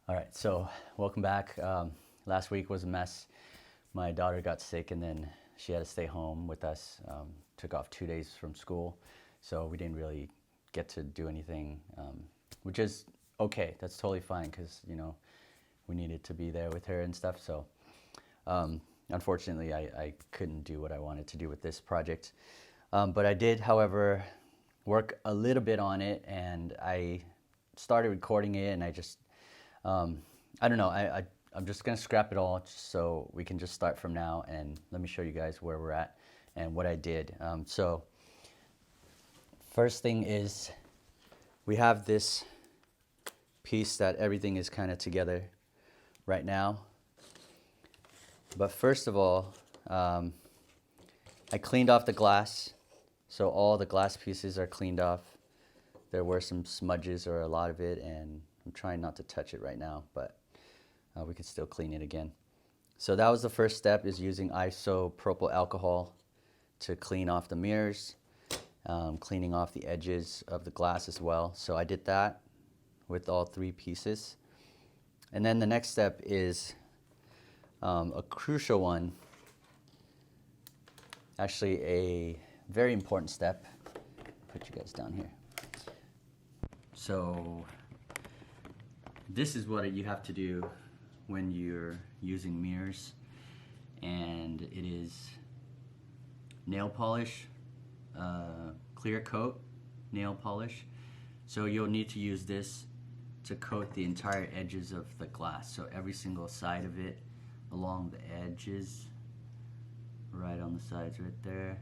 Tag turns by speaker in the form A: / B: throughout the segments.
A: All right, so welcome back. Last week was a mess. My daughter got sick and then she had to stay home with us. Took off 2 days from school, so we didn't really get to do anything, which is okay. That's totally fine because, we needed to be there with her and stuff. So unfortunately, I couldn't do what I wanted to do with this project. But I did, however, work a little bit on it, and I started recording it, and I don't know, I'm just gonna scrap it all just so we can just start from now, and let me show you guys where we're at and what I did. So first thing is we have this piece that everything is kind of together right now. But first of all, I cleaned off the glass. So all the glass pieces are cleaned off. There were some smudges or a lot of it, and I'm trying not to touch it right now, but we can still clean it again. So that was the first step, is using isopropyl alcohol to clean off the mirrors, cleaning off the edges of the glass as well. So I did that with all three pieces. And then the next step is a crucial one, actually a very important step. Put you guys down here. So this is what you have to do when you're using mirrors, and it is nail polish, clear coat nail polish. So you'll need to use this to coat the entire edges of the glass, so every single side of it, along the edges, right on the sides right there.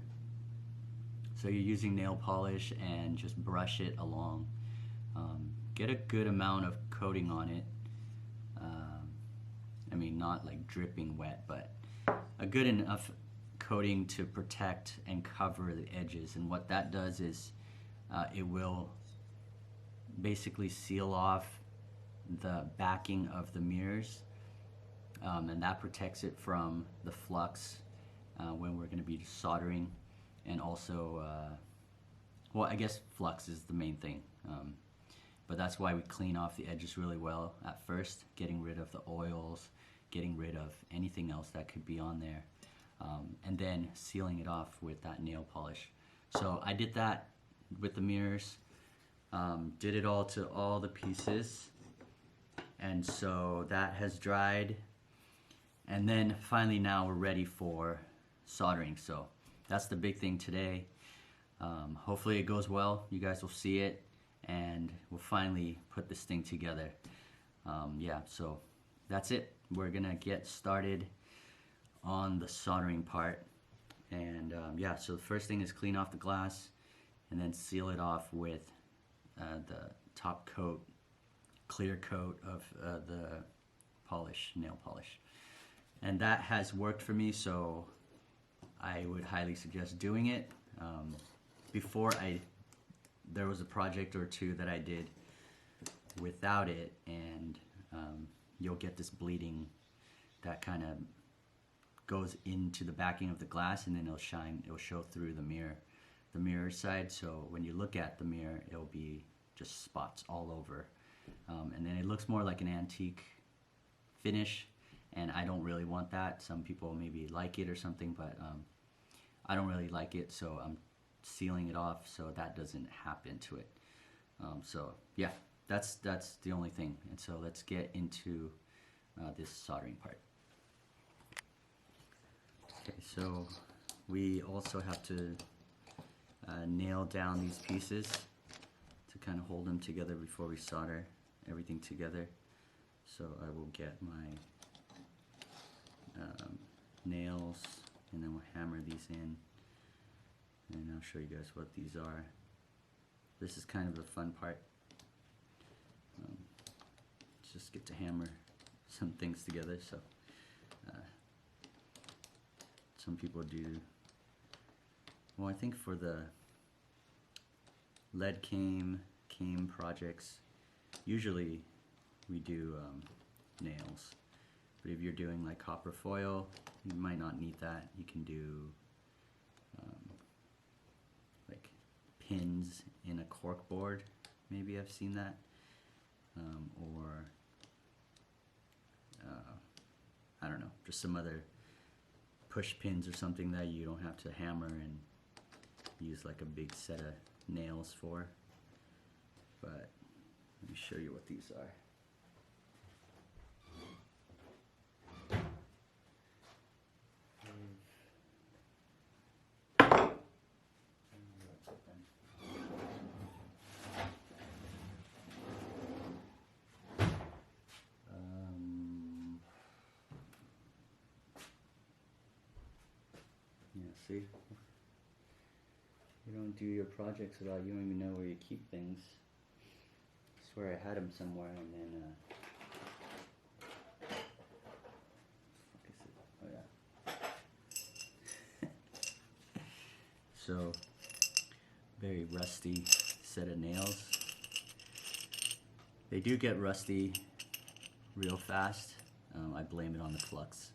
A: So you're using nail polish and just brush it along. Get a good amount of coating on it. I mean, not like dripping wet, but a good enough coating to protect and cover the edges. And what that does is it will basically seal off the backing of the mirrors, and that protects it from the flux when we're going to be soldering. And also, well, I guess flux is the main thing. But that's why we clean off the edges really well at first, getting rid of the oils, getting rid of anything else that could be on there, and then sealing it off with that nail polish. So I did that with the mirrors, did it all to all the pieces, and so that has dried. And then finally now we're ready for soldering. So that's the big thing today. Hopefully it goes well. You guys will see it, and we'll finally put this thing together. Yeah, so that's it. We're gonna get started on the soldering part. And yeah, so the first thing is clean off the glass and then seal it off with the top coat, clear coat of the polish, nail polish. And that has worked for me, so I would highly suggest doing it. Before, there was a project or two that I did without it, and you'll get this bleeding that kind of goes into the backing of the glass, and then it'll show through the mirror side. So when you look at the mirror, it'll be just spots all over, and then it looks more like an antique finish, and I don't really want that. Some people maybe like it or something, but I don't really like it, so I'm sealing it off so that doesn't happen to it. So yeah, that's the only thing. And so let's get into this soldering part. Okay, so we also have to nail down these pieces to kind of hold them together before we solder everything together. So I will get my nails, and then we'll hammer these in, and I'll show you guys what these are. This is kind of the fun part. Just get to hammer some things together. So some people do, well, I think for the lead cane projects, usually we do nails. But if you're doing like copper foil, you might not need that. You can do like pins in a cork board. Maybe I've seen that. Or just some other push pins or something that you don't have to hammer and use like a big set of nails for. But let me show you what these are. Yeah, see? You don't do your projects without, you don't even know where you keep things. I swear I had them somewhere and then, oh yeah. So, very rusty set of nails. They do get rusty real fast. I blame it on the flux.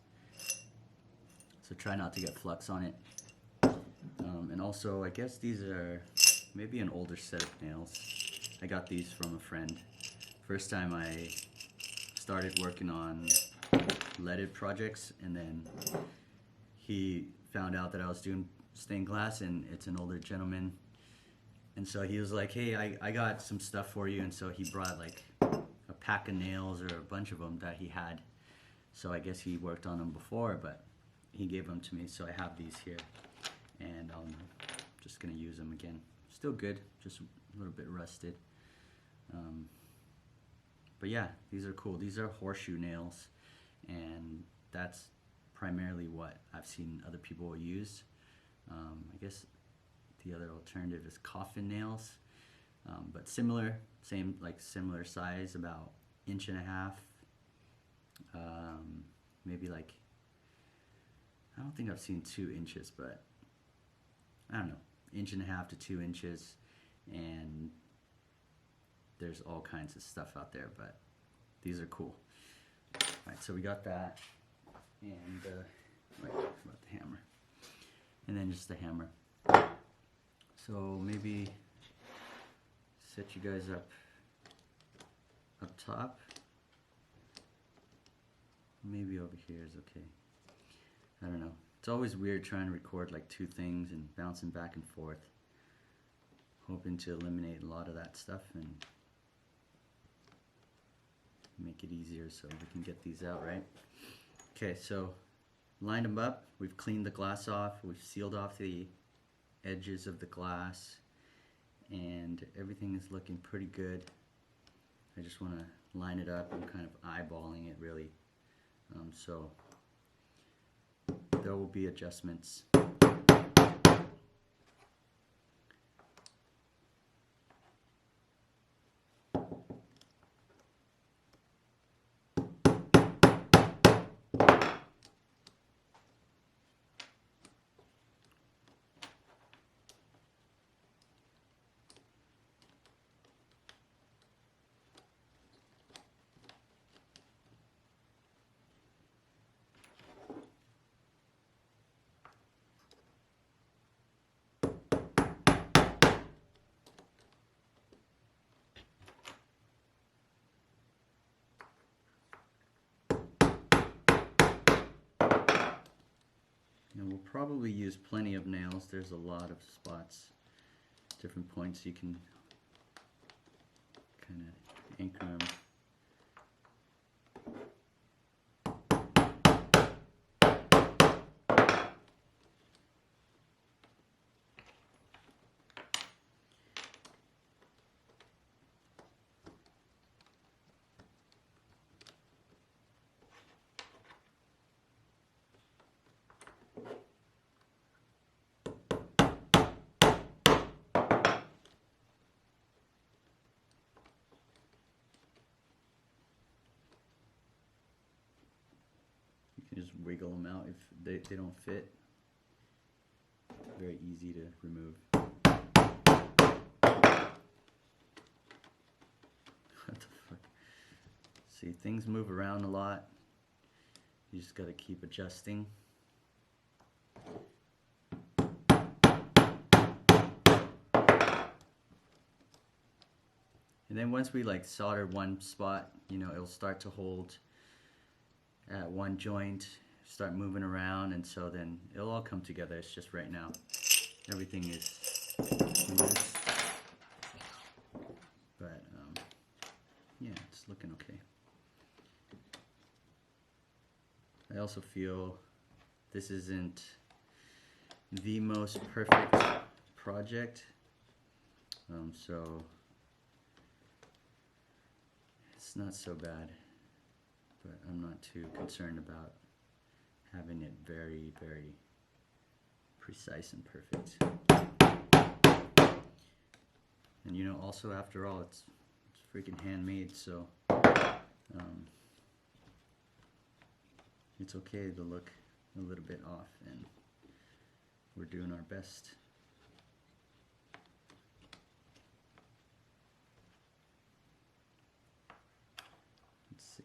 A: So try not to get flux on it. And also, I guess these are maybe an older set of nails. I got these from a friend. First time I started working on leaded projects, and then he found out that I was doing stained glass, and it's an older gentleman. And so he was like, hey, I got some stuff for you. And so he brought like a pack of nails or a bunch of them that he had. So I guess he worked on them before, but he gave them to me, so I have these here, and I'm just gonna use them again. Still good, just a little bit rusted. But yeah, these are cool. These are horseshoe nails, and that's primarily what I've seen other people use. I guess the other alternative is coffin nails, but similar, similar size, about 1.5 inches. Maybe like, I don't think I've seen 2 inches, but I don't know, 1.5 inches to 2 inches, and there's all kinds of stuff out there, but these are cool. Alright, so we got that, and right, about the hammer, and then just the hammer. So maybe set you guys up top. Maybe over here is okay. I don't know. It's always weird trying to record like 2 things and bouncing back and forth. Hoping to eliminate a lot of that stuff and make it easier so we can get these out, right? Okay, so lined them up. We've cleaned the glass off. We've sealed off the edges of the glass, and everything is looking pretty good. I just want to line it up. I'm kind of eyeballing it really. So there will be adjustments. And we'll probably use plenty of nails. There's a lot of spots, different points you can kind of anchor them. You can just wiggle them out if they don't fit. Very easy to remove. What the fuck? See, things move around a lot. You just gotta keep adjusting. And then once we like solder one spot, you know, it'll start to hold at one joint. start moving around, and so then it'll all come together. It's just right now everything is loose, but yeah, it's looking okay. I also feel this isn't the most perfect project, so it's not so bad, but I'm not too concerned about having it very, very precise and perfect. And you know, also after all, it's freaking handmade, so it's okay to look a little bit off, and we're doing our best. Let's see.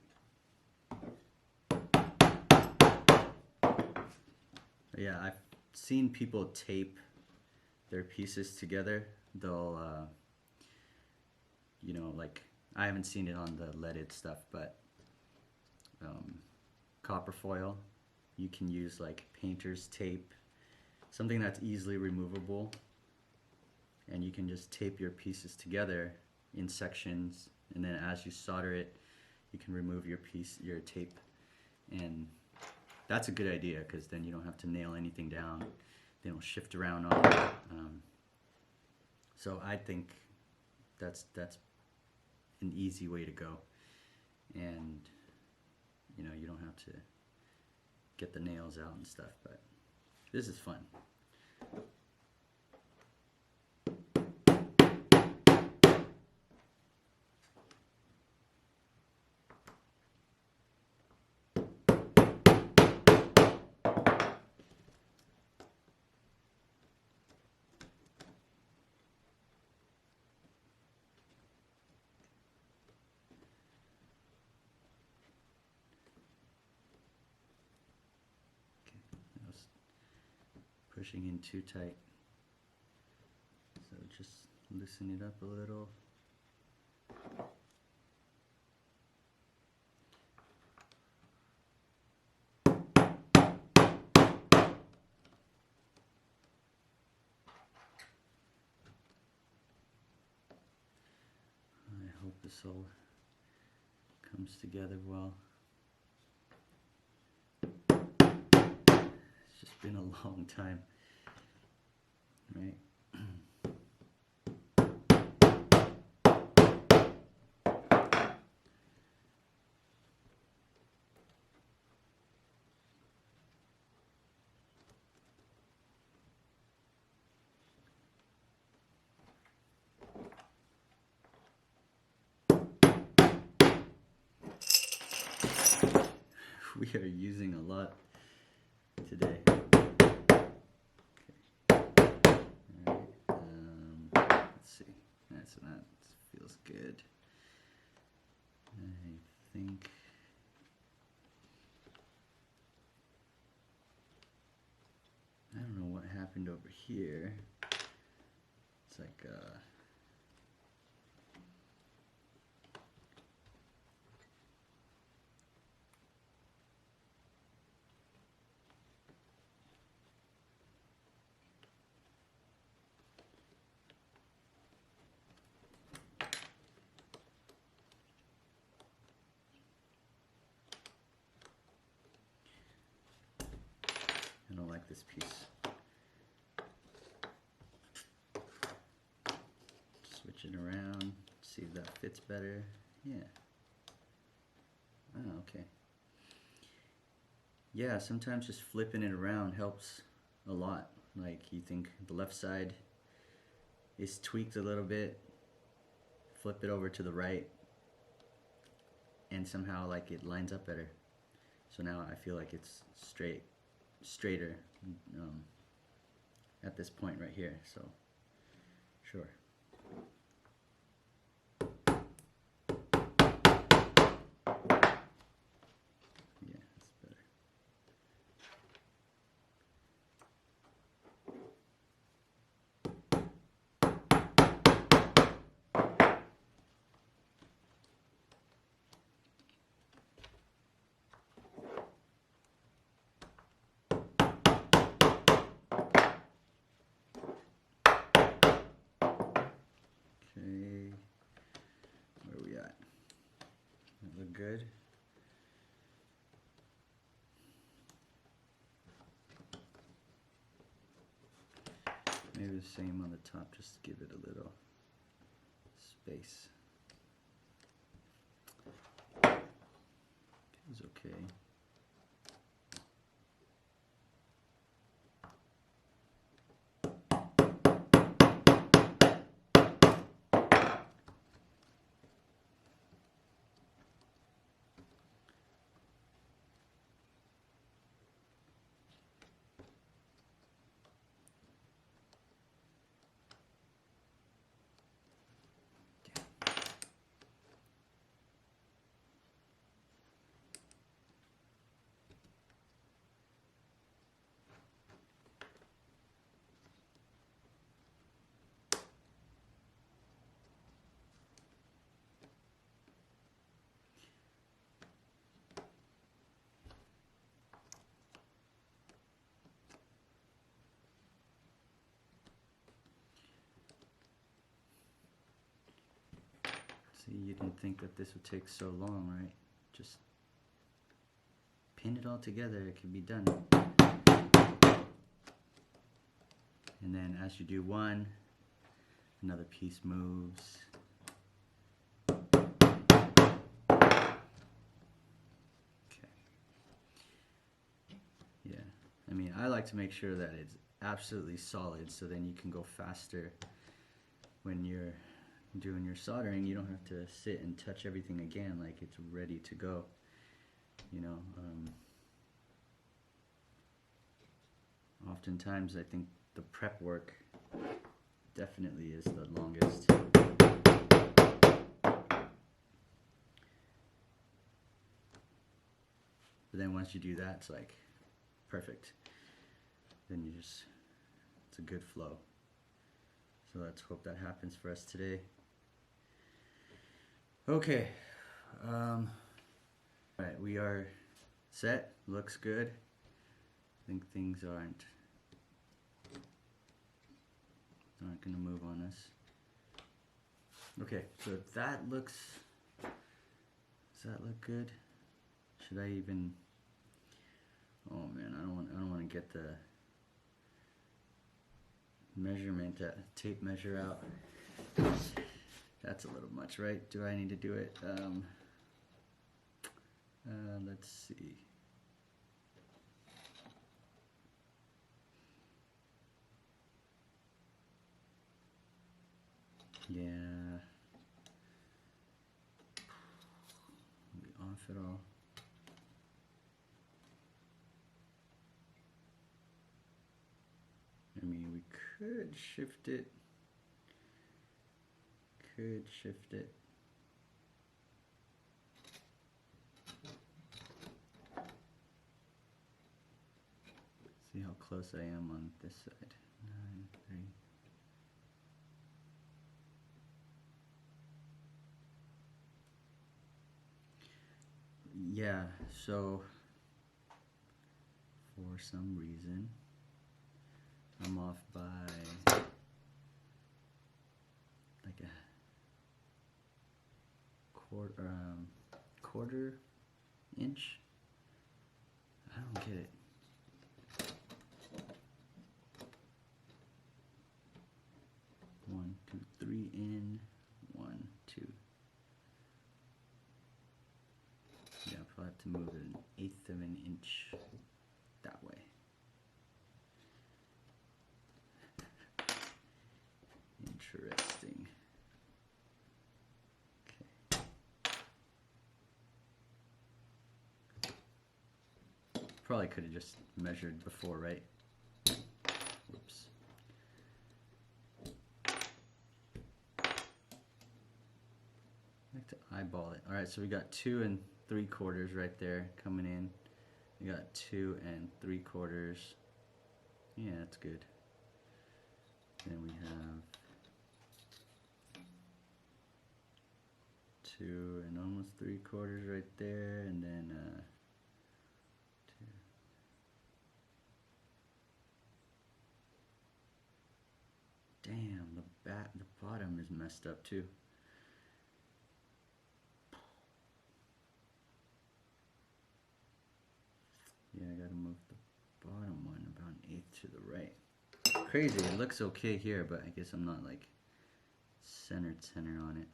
A: Yeah, I've seen people tape their pieces together. They'll, you know, like, I haven't seen it on the leaded stuff, but copper foil, you can use like painter's tape, something that's easily removable, and you can just tape your pieces together in sections, and then as you solder it, you can remove your tape, and that's a good idea because then you don't have to nail anything down. They don't shift around on it. So I think that's an easy way to go, and you know, you don't have to get the nails out and stuff, but this is fun. Pushing in too tight, so just loosen it up a little. I hope this all comes together well. It's just been a long time, right? We are using a lot today. Let's see. So that feels good. I think I don't know what happened over here. It's like I don't like this piece. Switch it around, see if that fits better. Yeah. Oh, okay. Yeah, sometimes just flipping it around helps a lot. Like, you think the left side is tweaked a little bit, flip it over to the right, and somehow like it lines up better. So now I feel like it's straighter at this point right here, so sure. Yeah, that's better. good. Maybe the same on the top, just give it a little space. It's okay. See, you didn't think that this would take so long, right? Just pin it all together, it can be done. And then as you do one, another piece moves. Okay. Yeah, I mean, I like to make sure that it's absolutely solid, so then you can go faster when you're doing your soldering. You don't have to sit and touch everything again, like it's ready to go, you know. Oftentimes I think the prep work definitely is the longest. But then once you do that, it's like perfect. Then you just, it's a good flow. So let's hope that happens for us today. Okay, alright, we are set, looks good. I think things aren't gonna move on us. Okay, so that looks, does that look good? Should I even, oh man, I don't want to get the measurement, tape measure out. That's a little much, right? Do I need to do it? Let's see. Yeah. Let me off it all. I mean, we could shift it. See how close I am on this side. 9, 3. Yeah, so for some reason I'm off by like a quarter inch. I don't get it. One, two, 3 in, 1, 2. Yeah, I'll probably have to move it 1/8 of an inch that way. Interesting. Okay. Probably could have just measured before, right? Whoops. I like to eyeball it. Alright, so we got 2 3/4 right there coming in. We got 2 3/4. Yeah, that's good. Then we have 2 almost 3/4 right there, and then 2. Damn, the bottom is messed up too. the bottom one about an eighth to the right. Crazy, it looks okay here, but I guess I'm not like centered on it.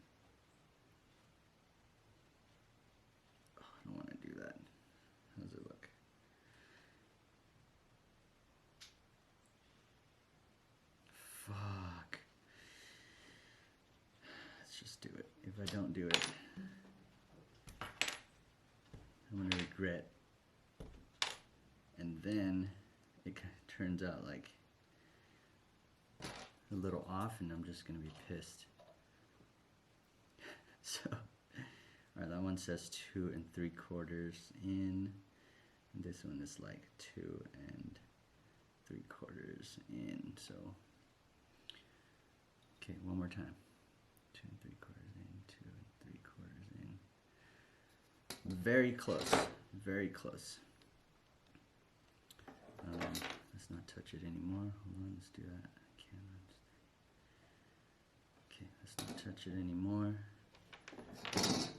A: Oh, I don't want to do that. How does it look? Fuck. Let's just do it. If I don't do it, I'm gonna regret. And then it turns out like a little off, and I'm just gonna be pissed. So, alright, that one says 2 3/4 in. And this one is like 2 3/4 in. So, okay, one more time. 2 3/4 in, 2 3/4 in. Very close, very close. Let's not touch it anymore. Hold on, let's do that. Okay, let's not touch it anymore. Leave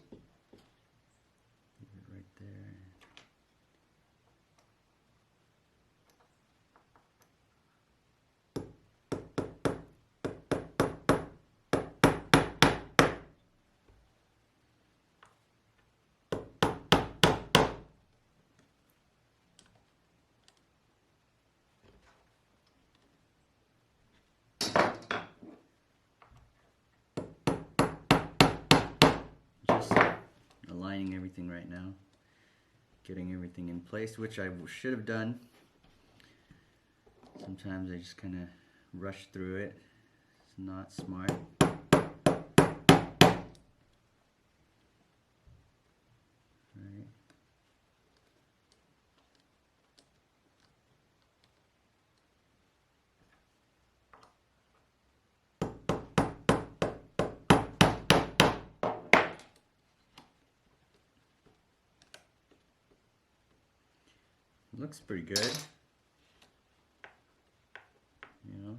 A: it right there. Just aligning everything right now, getting everything in place, which I should have done. Sometimes I just kind of rush through it. It's not smart. Right. Looks pretty good, you know.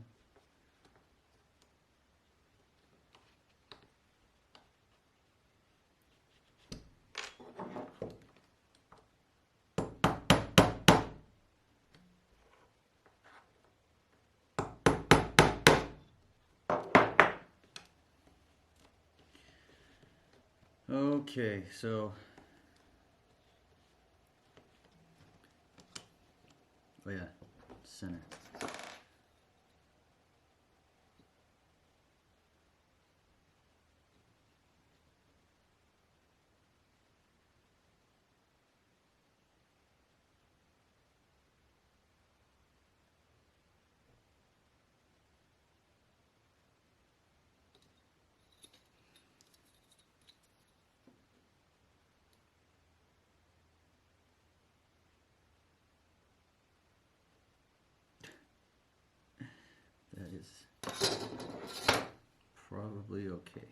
A: Okay, so oh yeah, center. That is probably okay.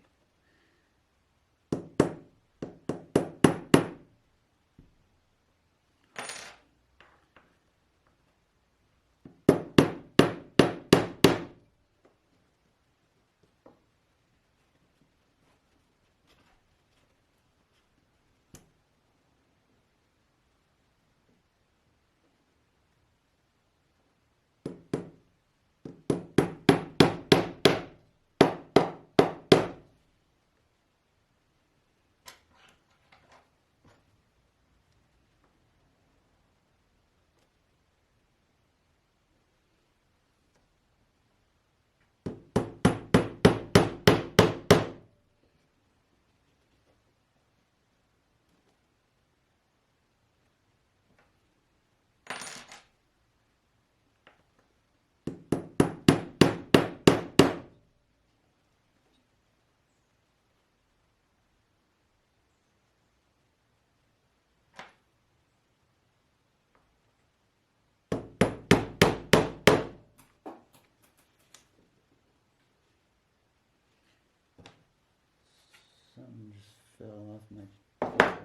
A: Something just fell off my paper.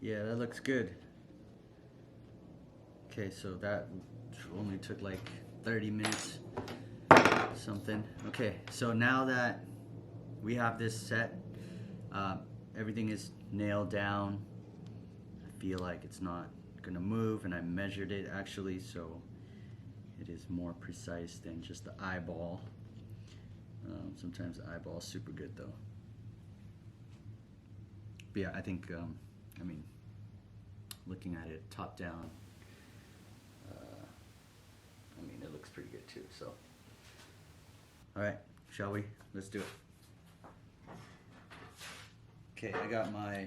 A: Yeah, that looks good. Okay, so that only took like 30 minutes, something. Okay, so now that we have this set, everything is nailed down. I feel like it's not gonna move, and I measured it actually, so it is more precise than just the eyeball. Sometimes the eyeball is super good though. But yeah, I think, I mean, looking at it top down, I mean, it looks pretty good too, so. All right, shall we? Let's do it. Okay, I got my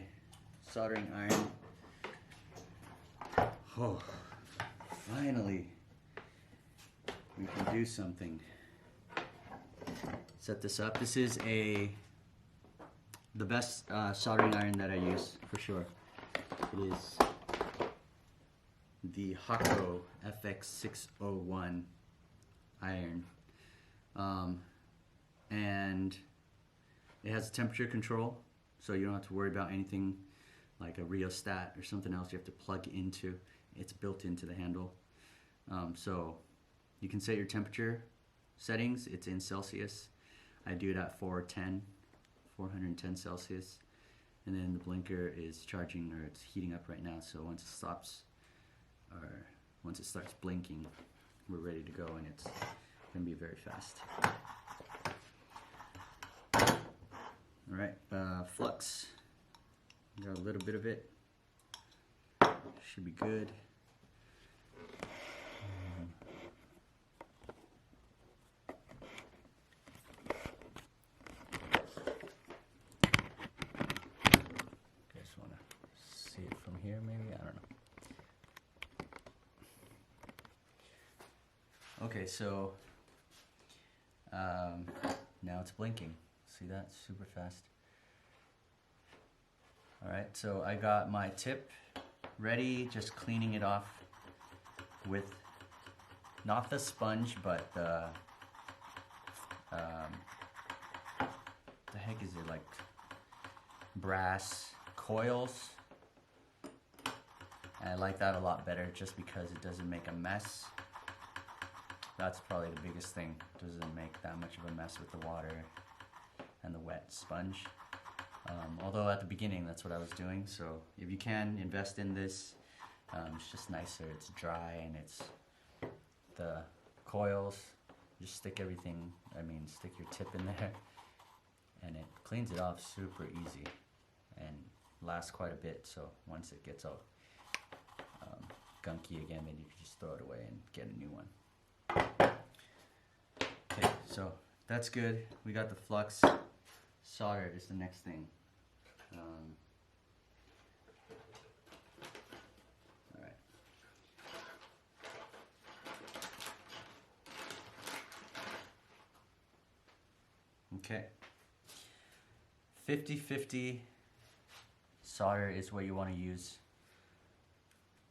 A: soldering iron. Oh, finally, we can do something. Set this up. This is the best soldering iron that I use, for sure. It is the Hako FX601 iron. And it has temperature control, so you don't have to worry about anything like a rheostat or something else you have to plug into. It's built into the handle. So you can set your temperature settings. It's in Celsius. I do it at 410 Celsius. And then the blinker is charging, or it's heating up right now, so once it stops, or once it starts blinking, we're ready to go, and it's gonna be very fast. All right, flux, got a little bit of it, should be good. Just wanna see it from here, maybe, I don't know. Okay, so now it's blinking. See that? Super fast. Alright, so I got my tip ready, just cleaning it off with not the sponge, but the heck is it, like brass coils. And I like that a lot better just because it doesn't make a mess. That's probably the biggest thing. It doesn't make that much of a mess with the water and the wet sponge. Although at the beginning that's what I was doing, so if you can invest in this, it's just nicer. It's dry, and it's the coils. Just stick everything, stick your tip in there, and it cleans it off super easy and lasts quite a bit. So once it gets all gunky again, then you can just throw it away and get a new one. Okay, so that's good. We got the flux. Solder is the next thing. Alright. Okay. 50-50 solder is what you want to use.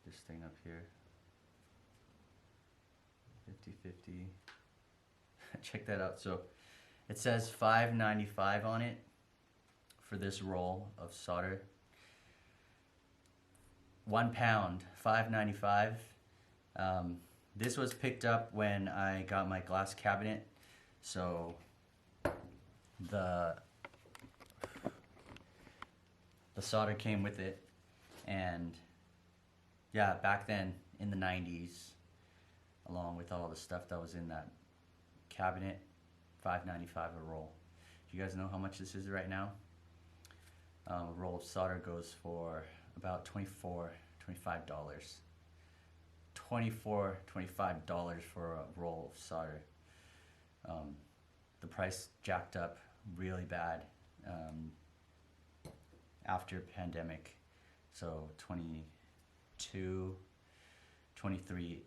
A: This thing up here. 50-50. Check that out. So it says $5.95 on it for this roll of solder. 1 pound, $5.95. This was picked up when I got my glass cabinet, so the solder came with it. And yeah, back then in the 90s, along with all the stuff that was in that cabinet, $5.95 a roll. Do you guys know how much this is right now? A roll of solder goes for about $25. $25 for a roll of solder. The price jacked up really bad after pandemic. So 22, 23,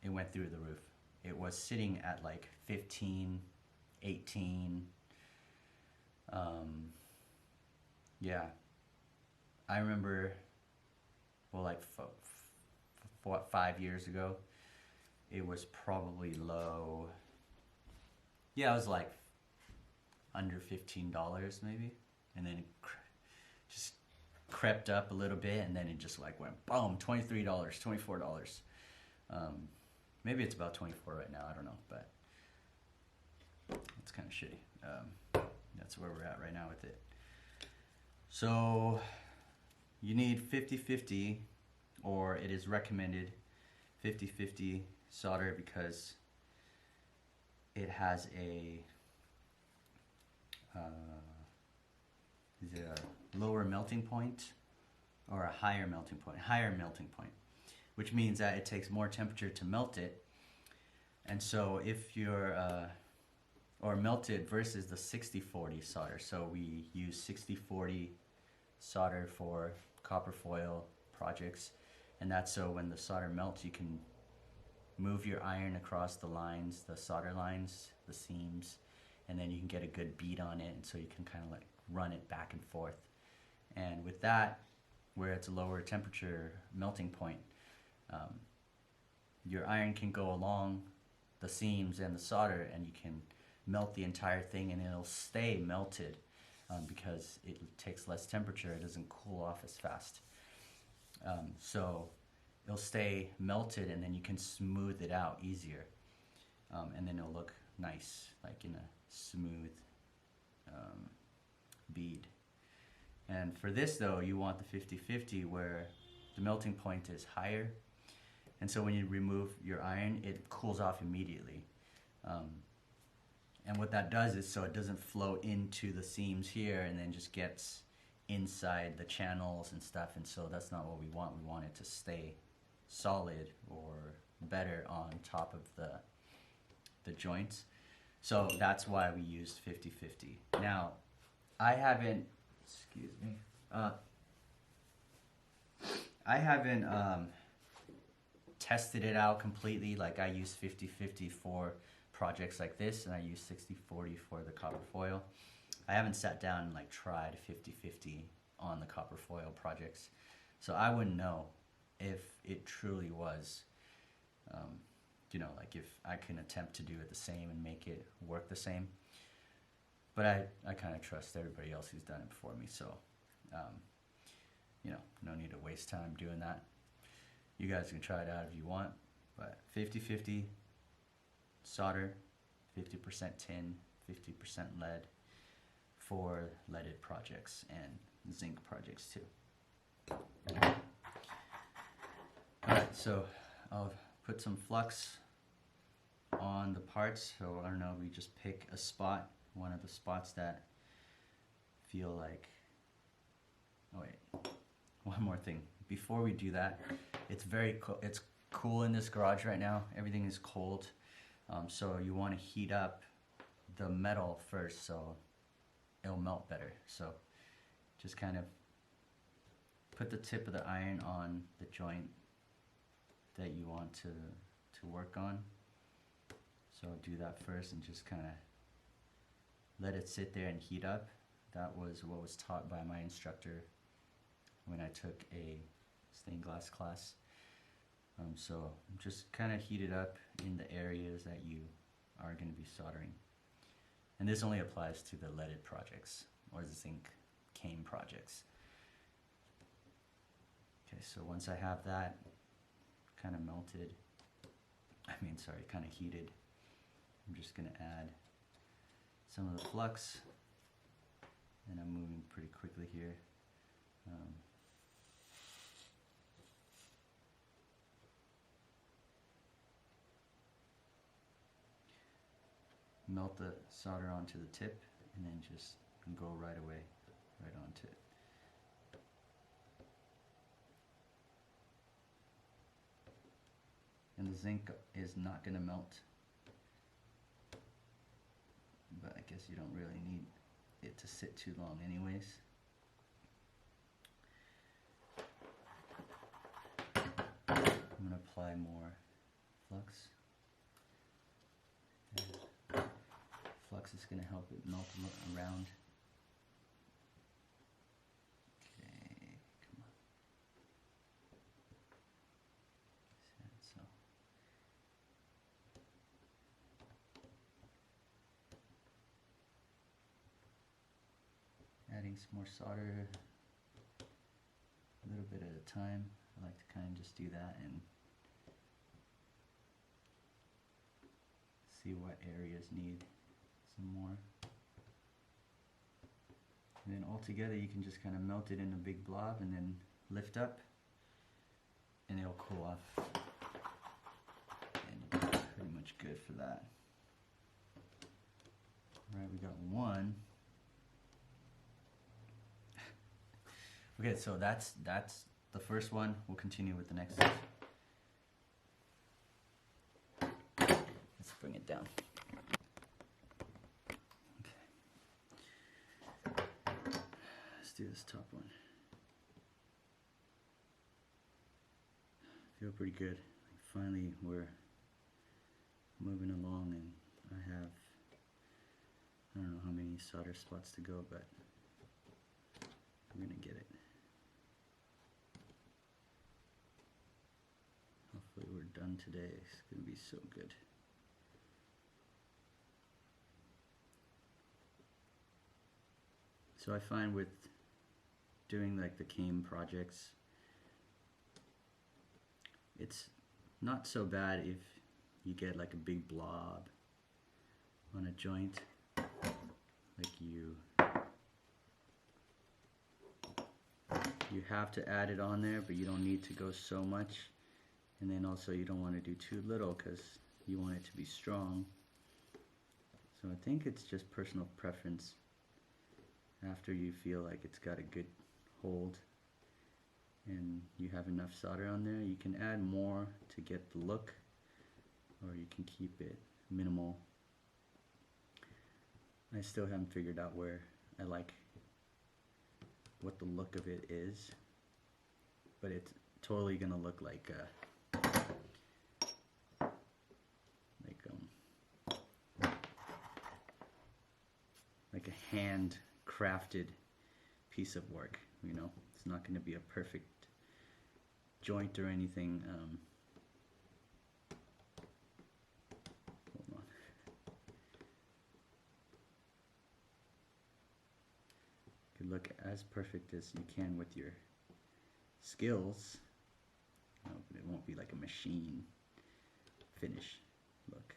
A: it went through the roof. It was sitting at like 15, 18. Yeah, I remember, well, like 5 years ago, it was probably low. Yeah, it was like under $15 maybe, and then it just crept up a little bit, and then it just like went boom, $23, $24. Maybe it's about 24 right now, I don't know, but it's kind of shitty. That's where we're at right now with it. So you need 50-50, or it is recommended 50-50 solder because it has a is it a lower melting point or a higher melting point? Higher melting point, which means that it takes more temperature to melt it. And so if you're or melted versus the 60-40 solder. So we use 60-40 solder for copper foil projects, and that's so when the solder melts, you can move your iron across the lines, the solder lines, the seams, and then you can get a good bead on it, and so you can kind of like run it back and forth. And with that, where it's a lower temperature melting point, your iron can go along the seams and the solder, and you can melt the entire thing, and it'll stay melted because it takes less temperature. It doesn't cool off as fast. So it'll stay melted, and then you can smooth it out easier, and then it'll look nice, like in a smooth bead. And for this though, you want the 50-50 where the melting point is higher, and so when you remove your iron, it cools off immediately. And what that does is so it doesn't flow into the seams here and then just gets inside the channels and stuff, and so that's not what we want. We want it to stay solid or better on top of the joints. So that's why we used 50-50. Now, I haven't, excuse me, I haven't tested it out completely. Like I use 50-50 for projects like this, and I use 60-40 for the copper foil. I haven't sat down and like tried 50-50 on the copper foil projects, so I wouldn't know if it truly was, you know, like if I can attempt to do it the same and make it work the same. But I kind of trust everybody else who's done it before me, so you know, no need to waste time doing that. You guys can try it out if you want, but 50-50 solder, 50% tin, 50% lead for leaded projects and zinc projects too. Alright, so I'll put some flux on the parts. So I don't know, we just pick a spot, one of the spots that feel like, oh wait, one more thing. Before we do that, it's it's cool in this garage right now. Everything is cold. So you want to heat up the metal first so it'll melt better. So just kind of put the tip of the iron on the joint that you want to work on. So do that first and just kind of let it sit there and heat up. That was what was taught by my instructor when I took a stained glass class. So just kind of heat it up in the areas that you are going to be soldering. And this only applies to the leaded projects or the zinc cane projects. Okay, so once I have that kind of melted, kind of heated, I'm just going to add some of the flux, and I'm moving pretty quickly here. Melt the solder onto the tip, and then just go right away, right onto it. And the zinc is not going to melt, but I guess you don't really need it to sit too long anyways. I'm going to apply more flux. Flux is going to help it melt around. Okay, come on. So. Adding some more solder. little bit at a time. I like to kind of just do that and see what areas need some more. And then altogether you can just kind of melt it in a big blob and then lift up and it'll cool off. And you're pretty much good for that. Alright, we got one. Okay, so that's the first one. We'll continue with the next one. Let's bring it down. Okay. Let's do this top one. Feel pretty good. Finally, we're moving along, and I don't know how many solder spots to go, but we're gonna get it. Hopefully we're done today. It's gonna be so good. So I find with doing like the cane projects, it's not so bad if you get like a big blob on a joint, like you have to add it on there, but you don't need to go so much. And then also you don't want to do too little because you want it to be strong. So I think it's just personal preference. After you feel like it's got a good hold and you have enough solder on there, you can add more to get the look, or you can keep it minimal. I still haven't figured out where I like what the look of it is, but it's totally gonna look like a hand crafted piece of work, you know. It's not going to be a perfect joint or anything. Hold on. You could look as perfect as you can with your skills, but it won't be like a machine finish look.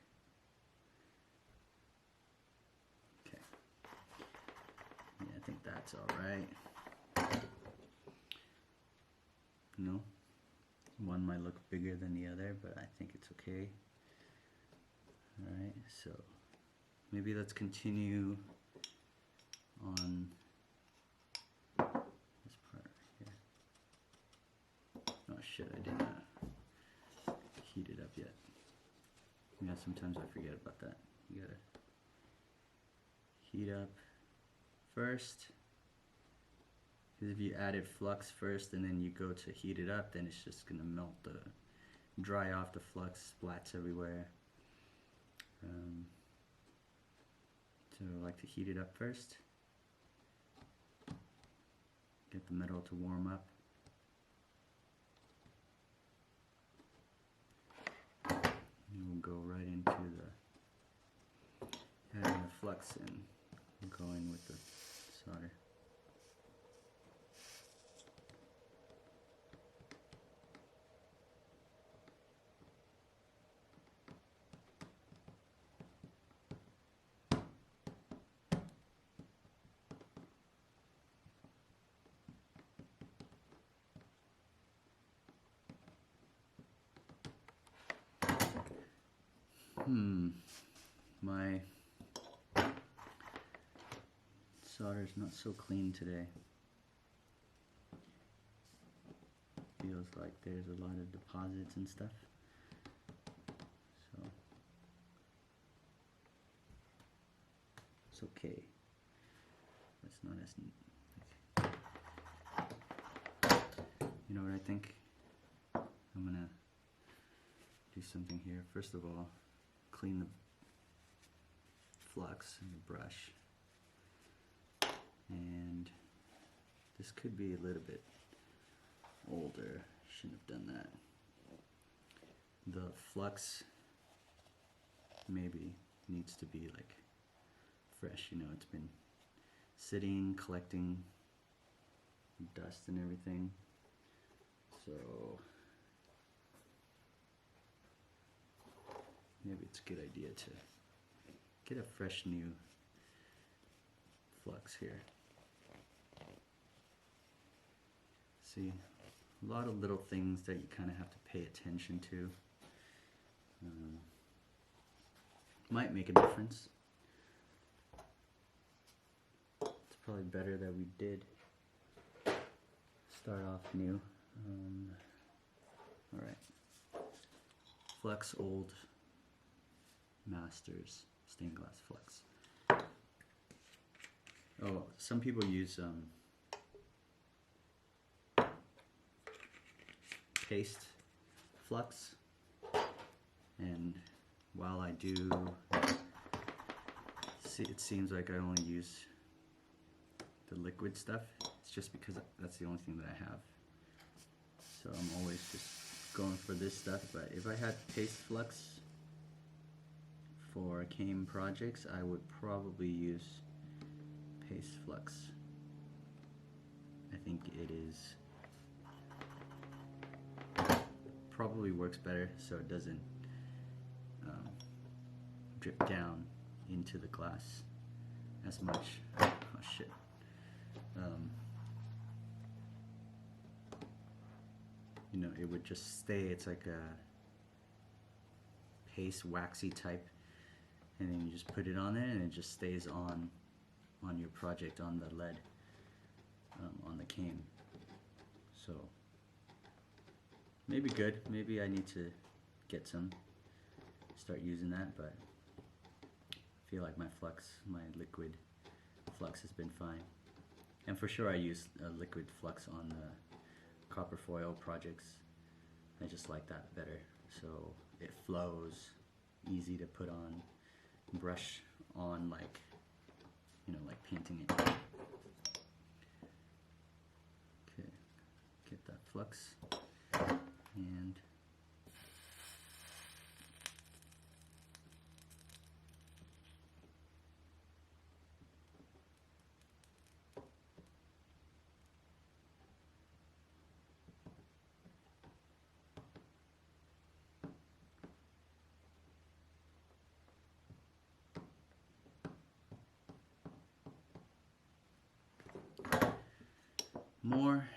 A: I think that's alright. You know, one might look bigger than the other, but I think it's okay. Alright, so maybe let's continue on this part right here. Oh shit, I did not heat it up yet. Yeah, sometimes I forget about that. You gotta heat up first, because if you added flux first and then you go to heat it up, then it's just gonna dry off the flux, splats everywhere. So I like to heat it up first, get the metal to warm up. And we'll go right into adding the flux and going with the solder. My solder's not so clean today. Feels like there's a lot of deposits and stuff. So it's okay. It's not as neat. You know what I think? I'm gonna do something here. First of all, clean the flux in the brush. And this could be a little bit older. Shouldn't have done that. The flux maybe needs to be like fresh, you know, it's been sitting, collecting dust and everything. So maybe it's a good idea to get a fresh new flux here. See, a lot of little things that you kind of have to pay attention to. Might make a difference. It's probably better that we did start off new. Alright. Flex Old Masters stained glass flex. Oh, some people use paste flux, and while I do, it seems like I only use the liquid stuff. It's just because that's the only thing that I have. So I'm always just going for this stuff. But if I had paste flux for cane projects, I would probably use paste flux. I think it is probably works better, so it doesn't drip down into the glass as much. Oh shit. You know, it would just stay. It's like a paste waxy type, and then you just put it on there, and it just stays on your project, on the lead, on the cane. So maybe good. Maybe I need to get some, start using that, but I feel like my liquid flux has been fine. And for sure I use liquid flux on the copper foil projects. I just like that better. So it flows, easy to put on, brush on, like, you know, like painting it. Okay, get that flux. And more.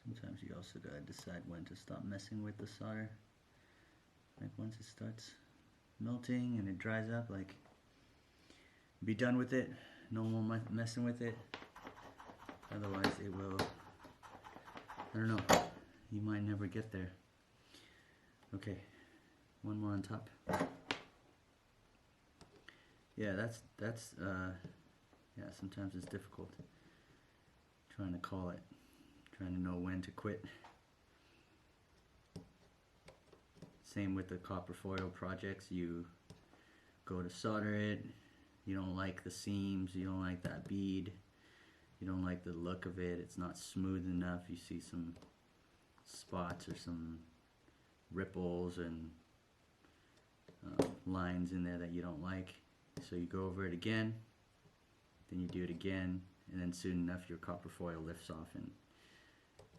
A: Sometimes you also gotta decide when to stop messing with the solder. Like once it starts melting and it dries up, like, be done with it. No more messing with it. Otherwise it will, I don't know, you might never get there. Okay, one more on top. Yeah, that's yeah, sometimes it's difficult trying to call it. Trying to know when to quit. Same with the copper foil projects. You go to solder it, you don't like the seams, you don't like that bead, you don't like the look of it, it's not smooth enough, you see some spots or some ripples and lines in there that you don't like. So you go over it again, then you do it again, and then soon enough your copper foil lifts off and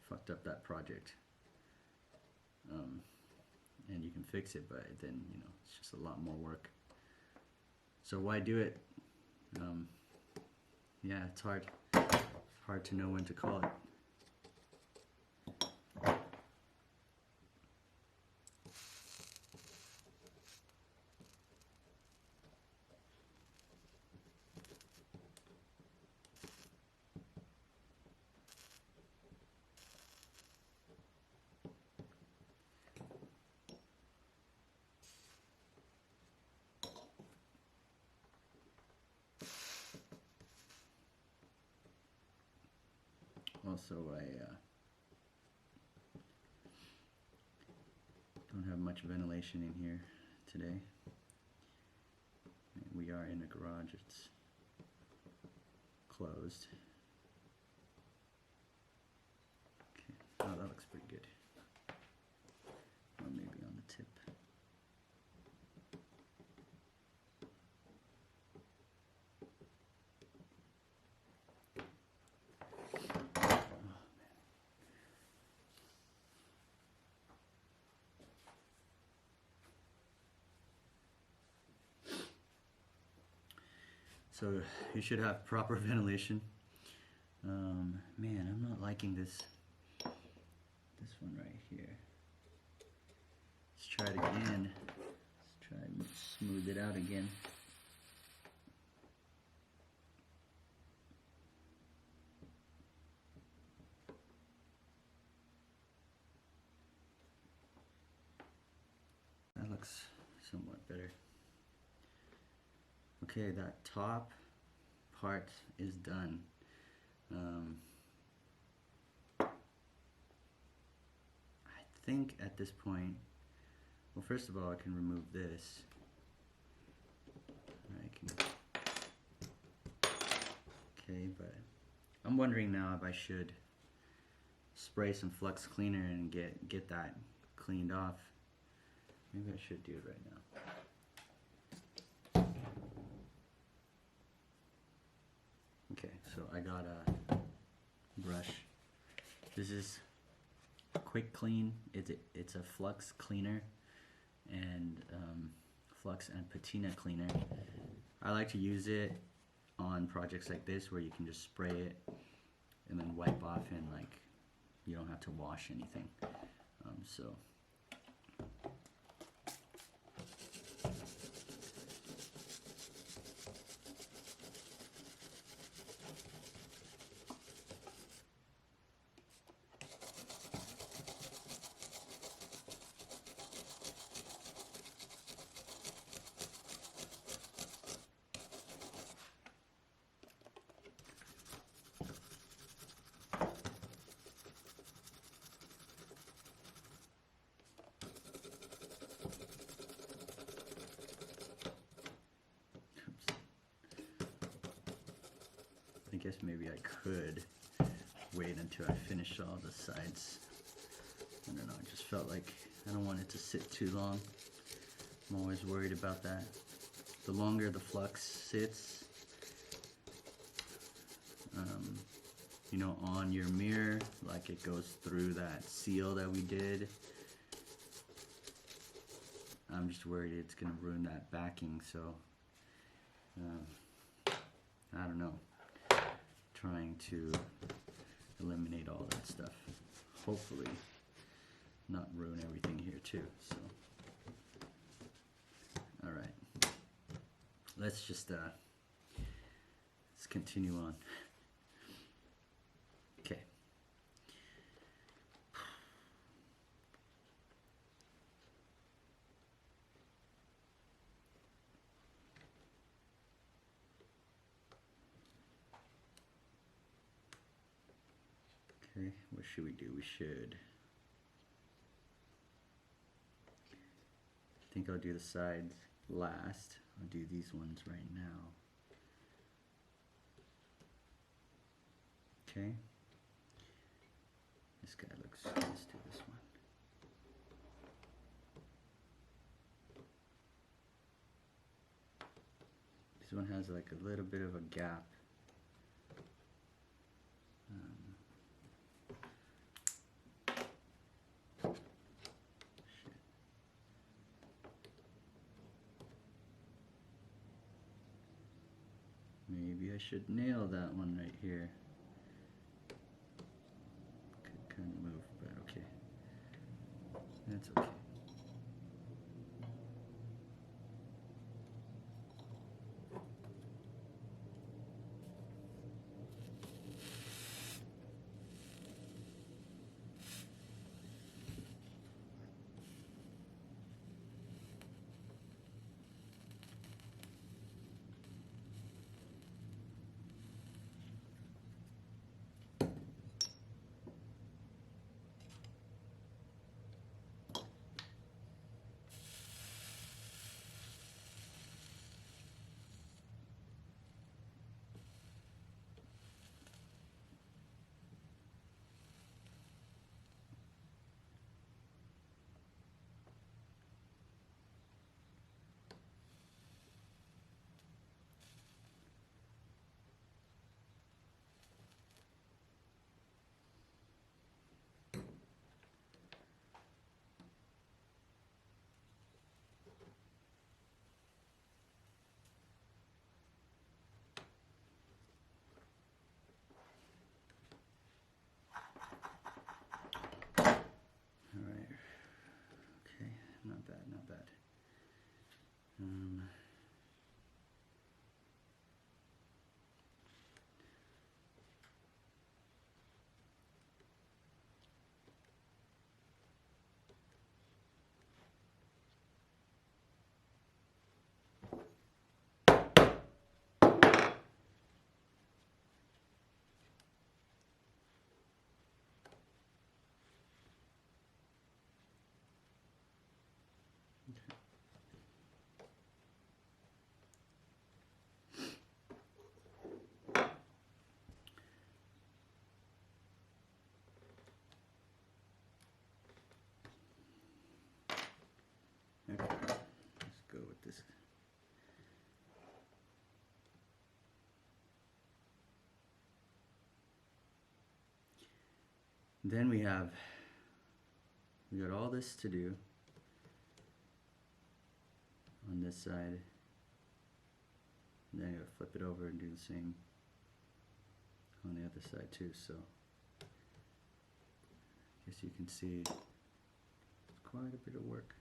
A: fucked up that project. And you can fix it, but then, you know, it's just a lot more work. So why do it? Yeah, it's hard to know when to call it. Also, I don't have much ventilation in here today. We are in a garage, it's closed. Okay, oh, that looks pretty good. Or maybe on the tip. So you should have proper ventilation. Man, I'm not liking this one right here. Let's try it again. Let's try and smooth it out again. That looks somewhat better. Okay, that top part is done. I think at this point, well, first of all, I can remove this. Okay, but I'm wondering now if I should spray some flux cleaner and get that cleaned off. Maybe I should do it right now. Okay, so I got a brush. This is Quick Clean. It's a flux cleaner and flux and patina cleaner. I like to use it on projects like this where you can just spray it and then wipe off, and like you don't have to wash anything. So I guess maybe I could wait until I finish all the sides. I don't know, I just felt like I don't want it to sit too long. I'm always worried about that. The longer the flux sits, you know, on your mirror, like it goes through that seal that we did. I'm just worried it's gonna ruin that backing, so I don't know. Trying to eliminate all that stuff. Hopefully not ruin everything here too. So all right, let's just let's continue on. Okay. Okay, what should we do? We should, I think I'll do the sides last. I'll do these ones right now. Okay. This guy looks, let's do this one. This one has like a little bit of a gap. Maybe I should nail that one right here. Could kind of move, but okay. That's okay. Then we got all this to do on this side. And then I gotta flip it over and do the same on the other side too. So I guess you can see it's quite a bit of work.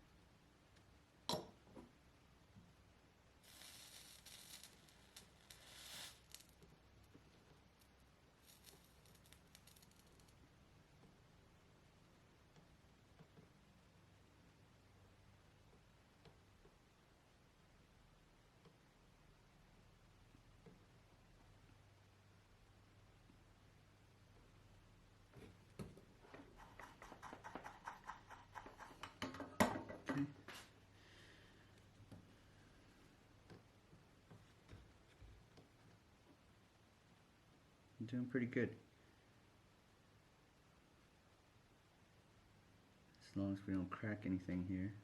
A: I'm doing pretty good. As long as we don't crack anything here.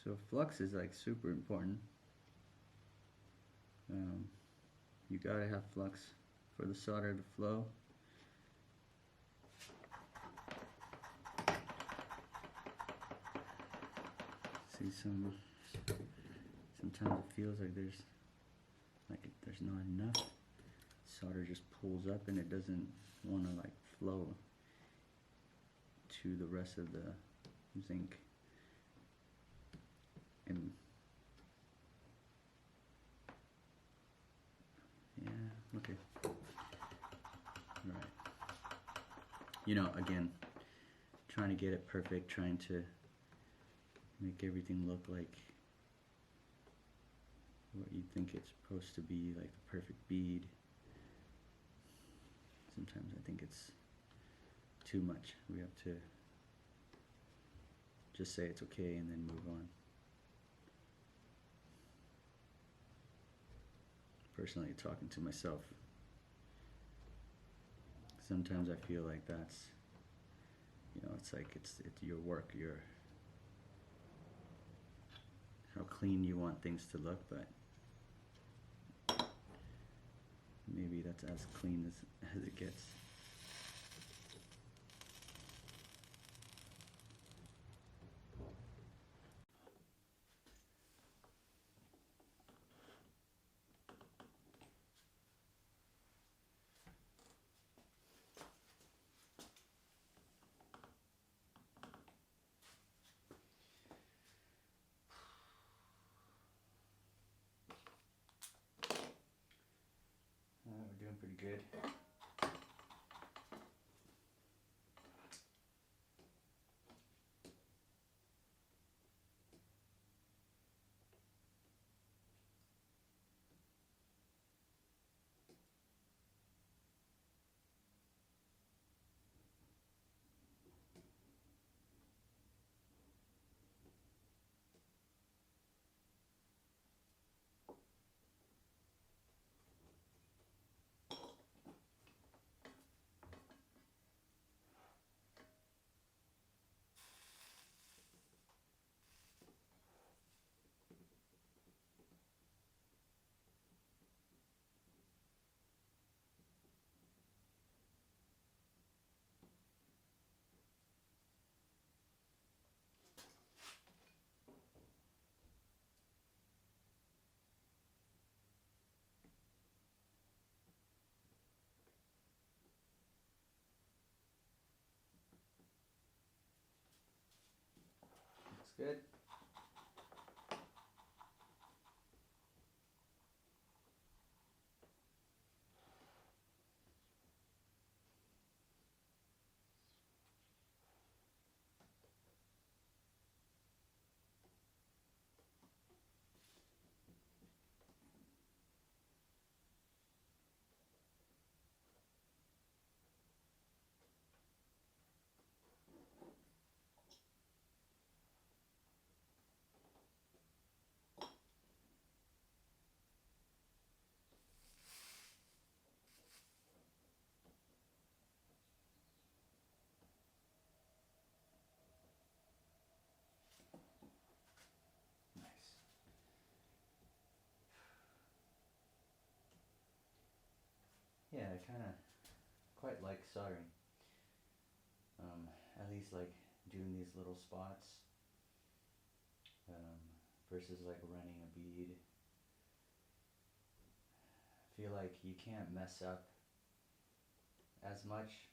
A: So flux is like super important. You gotta have flux for the solder to flow. See, sometimes it feels like there's not enough. Solder just pulls up and it doesn't want to like flow to the rest of the zinc. And yeah, okay. Alright. You know, again, trying to get it perfect, trying to make everything look like what you think it's supposed to be, like the perfect bead. Sometimes I think it's too much. We have to just say it's okay and then move on. Personally, talking to myself, sometimes I feel like that's, you know, it's like it's your work, how clean you want things to look, but maybe that's as clean as it gets. We're doing pretty good. good. Nice. Yeah, I kind of quite like soldering. At least like doing these little spots versus like running a bead. I feel like you can't mess up as much.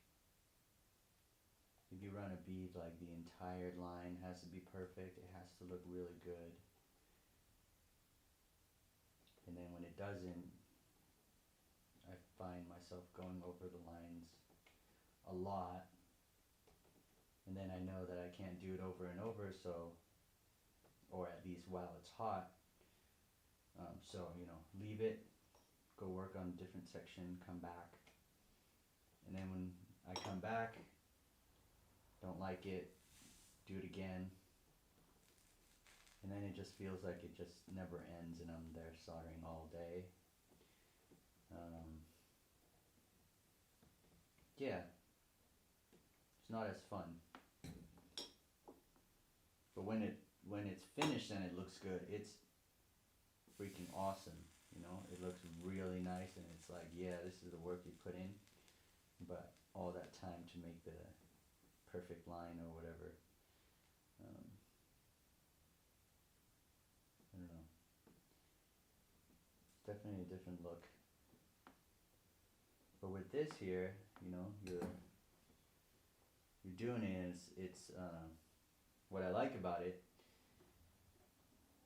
A: If you run a bead, like the entire line has to be perfect. It has to look really good. And then when it doesn't, I find myself going over the lines a lot. And then I know that I can't do it over and over, so, or at least while it's hot. So, you know, leave it, go work on a different section, come back. And then when I come back, don't like it, do it again. And then it just feels like it just never ends and I'm there soldering all day. Yeah, it's not as fun. But when it's finished and it looks good, it's freaking awesome. You know, it looks really nice and it's like, yeah, this is the work you put in. But all that time to make the perfect line or whatever. I don't know. Definitely a different look. But with this here, you know, you're doing it. It's what I like about it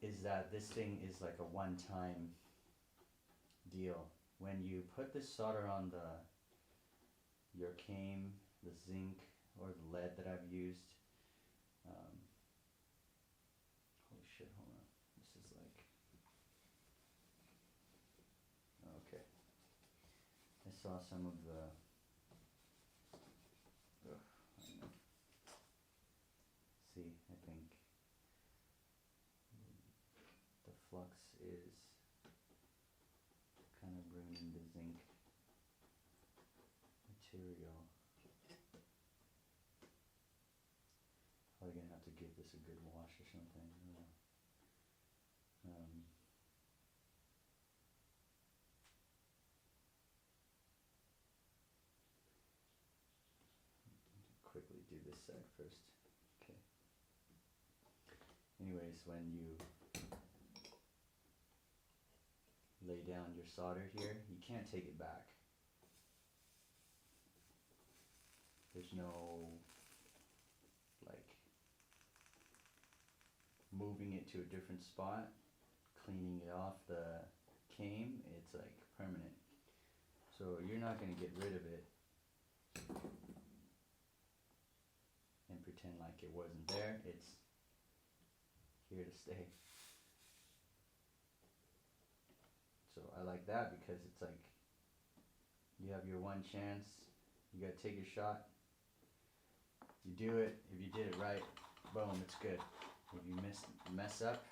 A: is that this thing is like a one-time deal. When you put the solder on your cane, the zinc or the lead that I've used, holy shit, hold on. This is like, okay. I saw some of the, I don't know. See, I think the flux is kind of ruining the zinc material. Probably gonna have to give this a good wash or something. Quickly do this side first. Okay. Anyways, when you lay down your solder here, you can't take it back. There's no like moving it to a different spot, cleaning it off the cane. It's like permanent. So you're not going to get rid of it and pretend like it wasn't there. It's here to stay. So I like that because it's like you have your one chance. You got to take your shot. You do it. If you did it right, boom, it's good. If you mess up,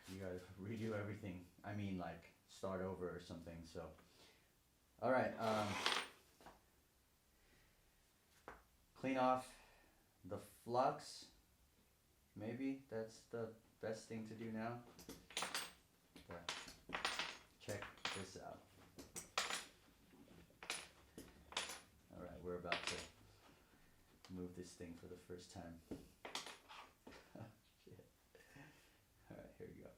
A: you gotta redo everything. I mean, like start over or something. So, all right. Clean off the flux. Maybe that's the best thing to do now. But check this out. All right, we're about to move this thing for the first time. Shit. All right, here we go.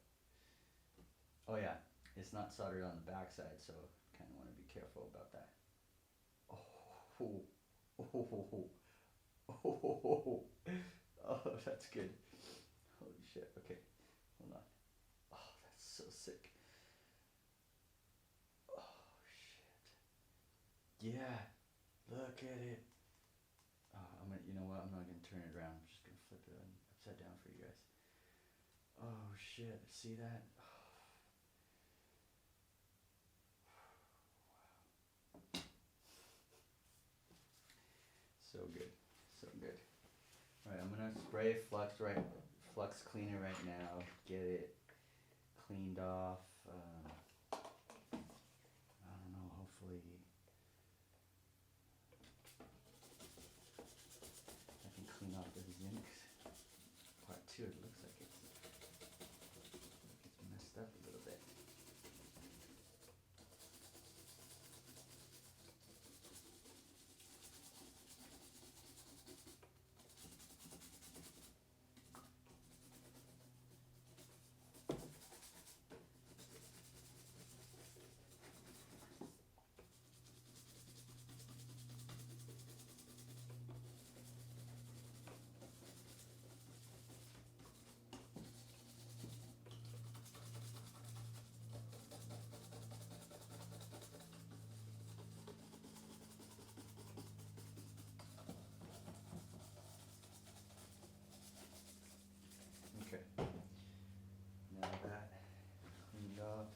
A: Oh yeah, it's not soldered on the back side, so kind of want to be careful about that. Oh, oh, oh, oh, Oh, that's good. Holy shit. Okay, hold on. Oh, that's so sick. Oh, shit. Yeah, look at it. Oh, you know what? I'm not gonna turn it around. I'm just gonna flip it upside down for you guys. Oh shit! See that? Wow. So good, so good. All right, I'm gonna spray flux cleaner right now. Get it cleaned off. I don't know. Hopefully, I can clean off the zinc part too. It looks like it's messed up a little bit. Okay. Now that cleaned off.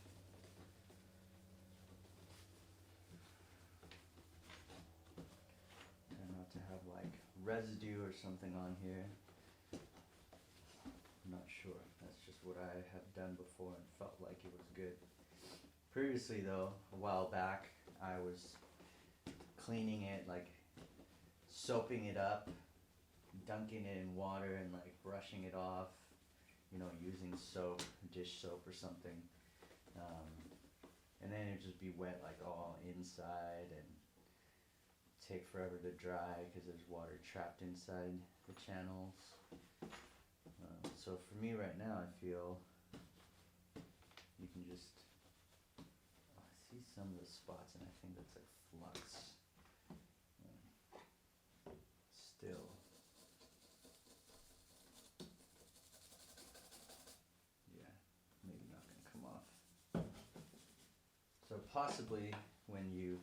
A: Try not to have like residue or something on here. I'm not sure. That's just what I have done before and felt like it was good. Previously though, a while back, I was cleaning it, like soaping it up, dunking it in water and like brushing it off, you know, using soap, dish soap or something. And then it'd just be wet like all inside and take forever to dry because there's water trapped inside the channels. So for me right now, I feel you can just, I see some of the spots and I think that's like flux. Still. Yeah, maybe not gonna come off. So possibly when you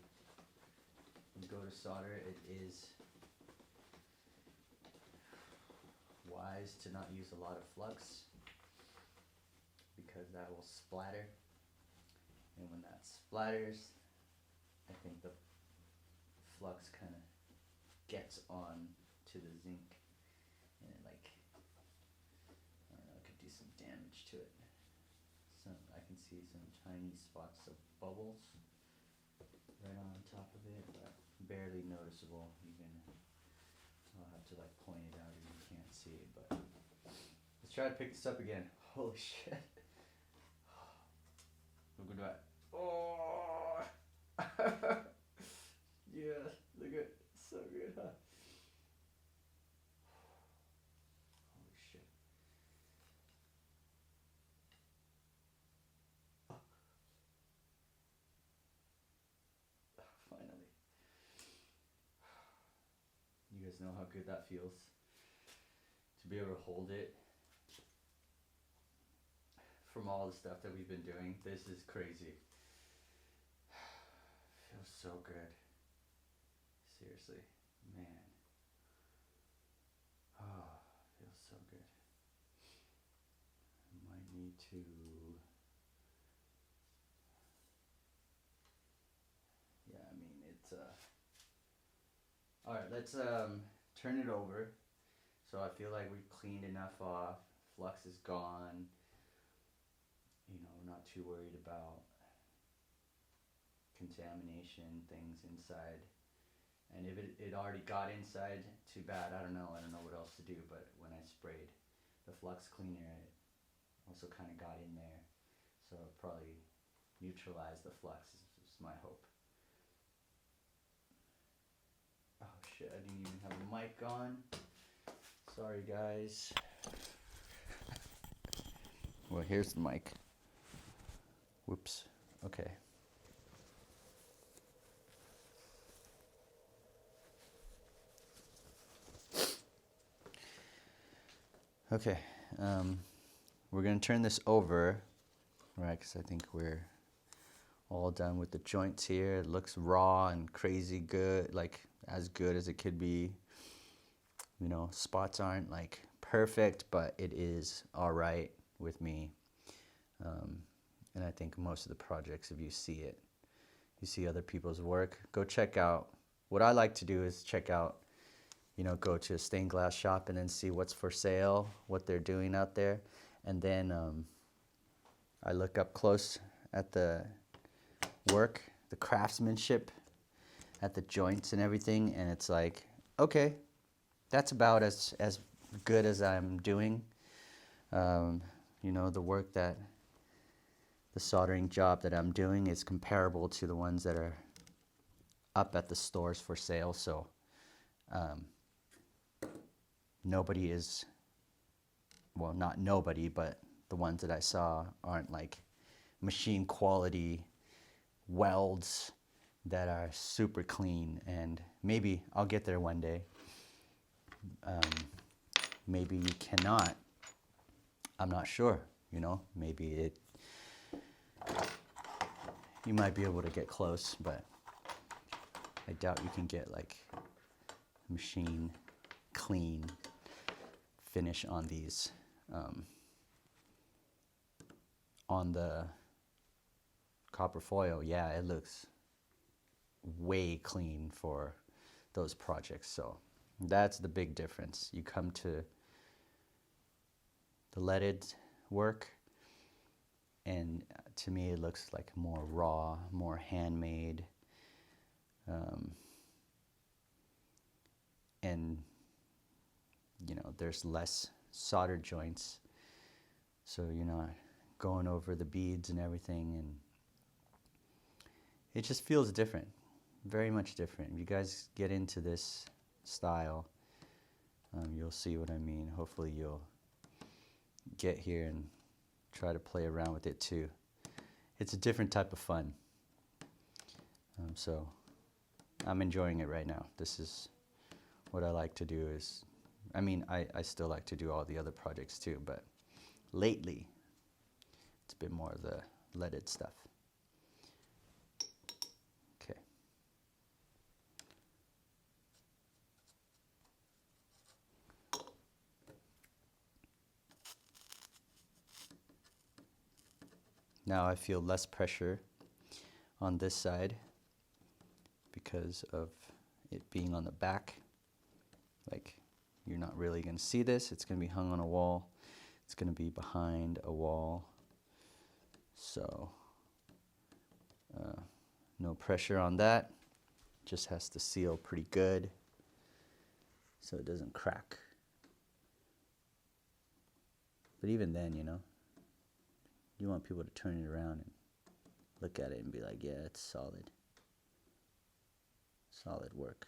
A: go to solder, it is wise to not use a lot of flux because that will splatter, and when that splatters, I think the flux kind of gets on to the zinc and it like, I don't know, it could do some damage to it. I can see some tiny spots of bubbles right on top of it, but barely noticeable. I'll have to like point it out if you can't see it, but let's try to pick this up again. Holy shit. Look at that. Oh! Yeah, look at it. So good, huh? Holy shit. Oh. Finally. You guys know how good that feels? To be able to hold it from all the stuff that we've been doing. This is crazy. Feels so good. Seriously, man. Oh, feels so good. I might need to, yeah, I mean, it's, all right, let's turn it over. So I feel like we've cleaned enough off. Flux is gone. You know, not too worried about contamination, things inside. And if it already got inside, too bad. I don't know what else to do, but when I sprayed the flux cleaner, it also kind of got in there. So it probably neutralized the flux, is my hope. Oh shit, I didn't even have a mic on. Sorry guys. Well, here's the mic. Whoops. Okay. Okay, we're gonna turn this over, right? Because I think we're all done with the joints here. It looks raw and crazy good, like as good as it could be. You know, spots aren't like perfect, but it is all right with me. And I think most of the projects, if you see it, you see other people's work, go check out. What I like to do is check out, you know, go to a stained glass shop and then see what's for sale, what they're doing out there. And then I look up close at the work, the craftsmanship, at the joints and everything. And it's like, okay, that's about as good as I'm doing. You know, the work that, the soldering job that I'm doing is comparable to the ones that are up at the stores for sale. So nobody is, well, not nobody, but the ones that I saw aren't like machine quality welds that are super clean. And maybe I'll get there one day. Maybe you cannot. I'm not sure, you know, maybe you might be able to get close, but I doubt you can get like machine clean finish on these. On the copper foil, yeah, it looks way clean for those projects. So that's the big difference. You come to the leaded work, and to me it looks like more raw, more handmade, and you know, there's less solder joints, so you're not going over the beads and everything, and it just feels different, very much different. If you guys get into this style, you'll see what I mean. Hopefully you'll get here and try to play around with it too. It's a different type of fun. So I'm enjoying it right now. This is what I like to do. Is, I mean, I still like to do all the other projects too, but lately it's been more of the leaded stuff. Okay. Now I feel less pressure on this side because of it being on the back. Like, you're not really going to see this. It's going to be hung on a wall. It's going to be behind a wall. So no pressure on that. Just has to seal pretty good so it doesn't crack. But even then, you know, you want people to turn it around and look at it and be like, yeah, it's solid. Solid work.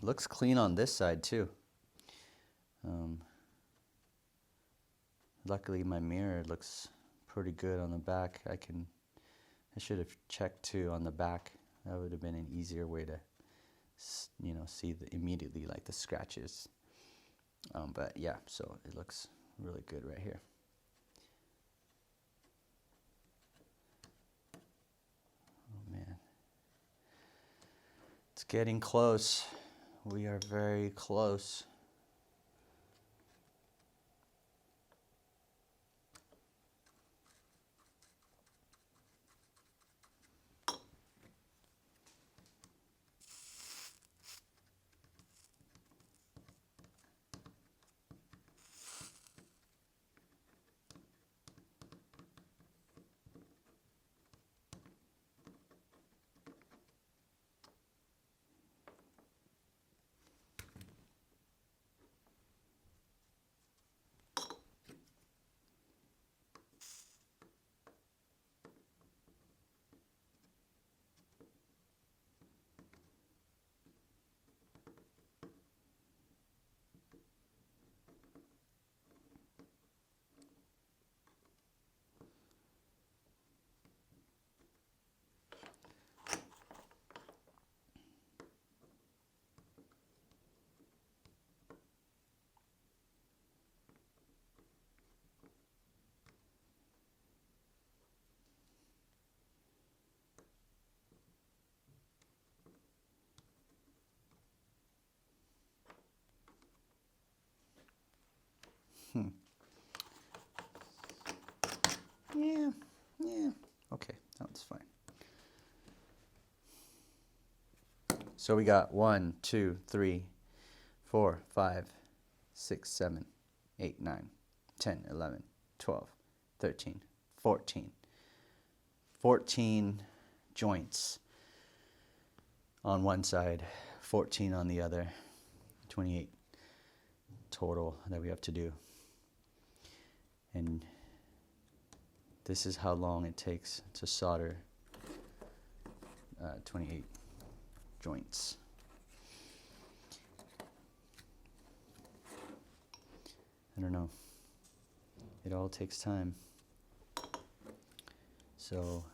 A: Looks clean on this side too. Luckily my mirror looks pretty good on the back. I should have checked too on the back. That would have been an easier way to, you know, see immediately like the scratches. But yeah, so it looks really good right here. Oh man, it's getting close. We are very close. Yeah, okay, that's fine. So we got 1, 2, 3, 4, 5, 6, 7, 8, 9, 10, 11, 12, 13, 14. 14 joints on one side, 14 on the other, 28 total that we have to do. And this is how long it takes to solder 28 joints. I don't know. It all takes time. So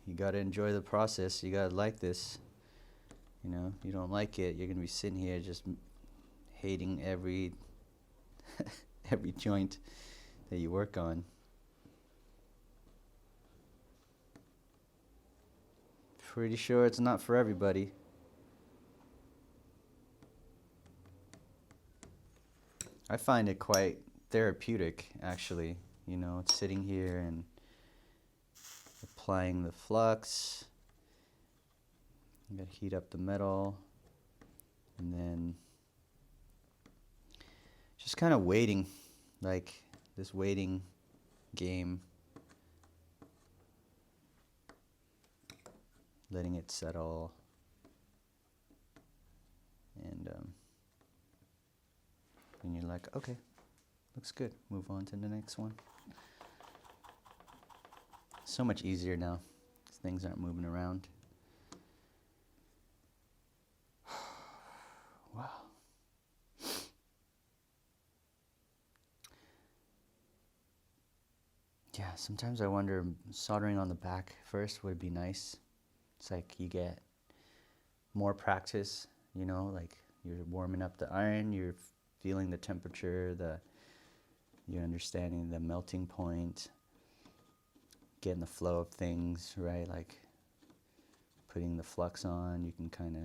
A: you gotta enjoy the process. You gotta like this. You know, if you don't like it, you're gonna be sitting here just hating every every joint that you work on. Pretty sure it's not for everybody. I find it quite therapeutic, actually. You know, sitting here and applying the flux. You gotta heat up the metal, and then just kind of waiting, like this waiting game, letting it settle, and you're like, okay, looks good, move on to the next one. So much easier now, things aren't moving around. Wow. Yeah, sometimes I wonder, soldering on the back first would be nice. It's like you get more practice, you know, like you're warming up the iron, you're feeling the temperature, you're understanding the melting point, getting the flow of things, right? Like putting the flux on, you can kind of,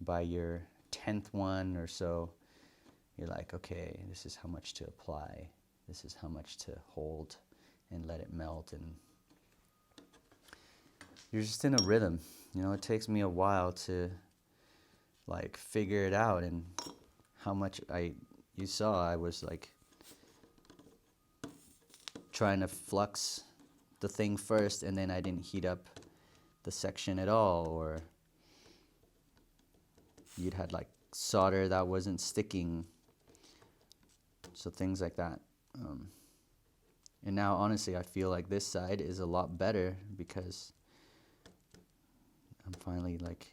A: by your 10th one or so, you're like, okay, this is how much to apply, this is how much to hold and let it melt, and you're just in a rhythm. You know, it takes me a while to like figure it out, and how much you saw I was like trying to flux the thing first, and then I didn't heat up the section at all, or you'd had like solder that wasn't sticking, so things like that. And now honestly I feel like this side is a lot better because I'm finally like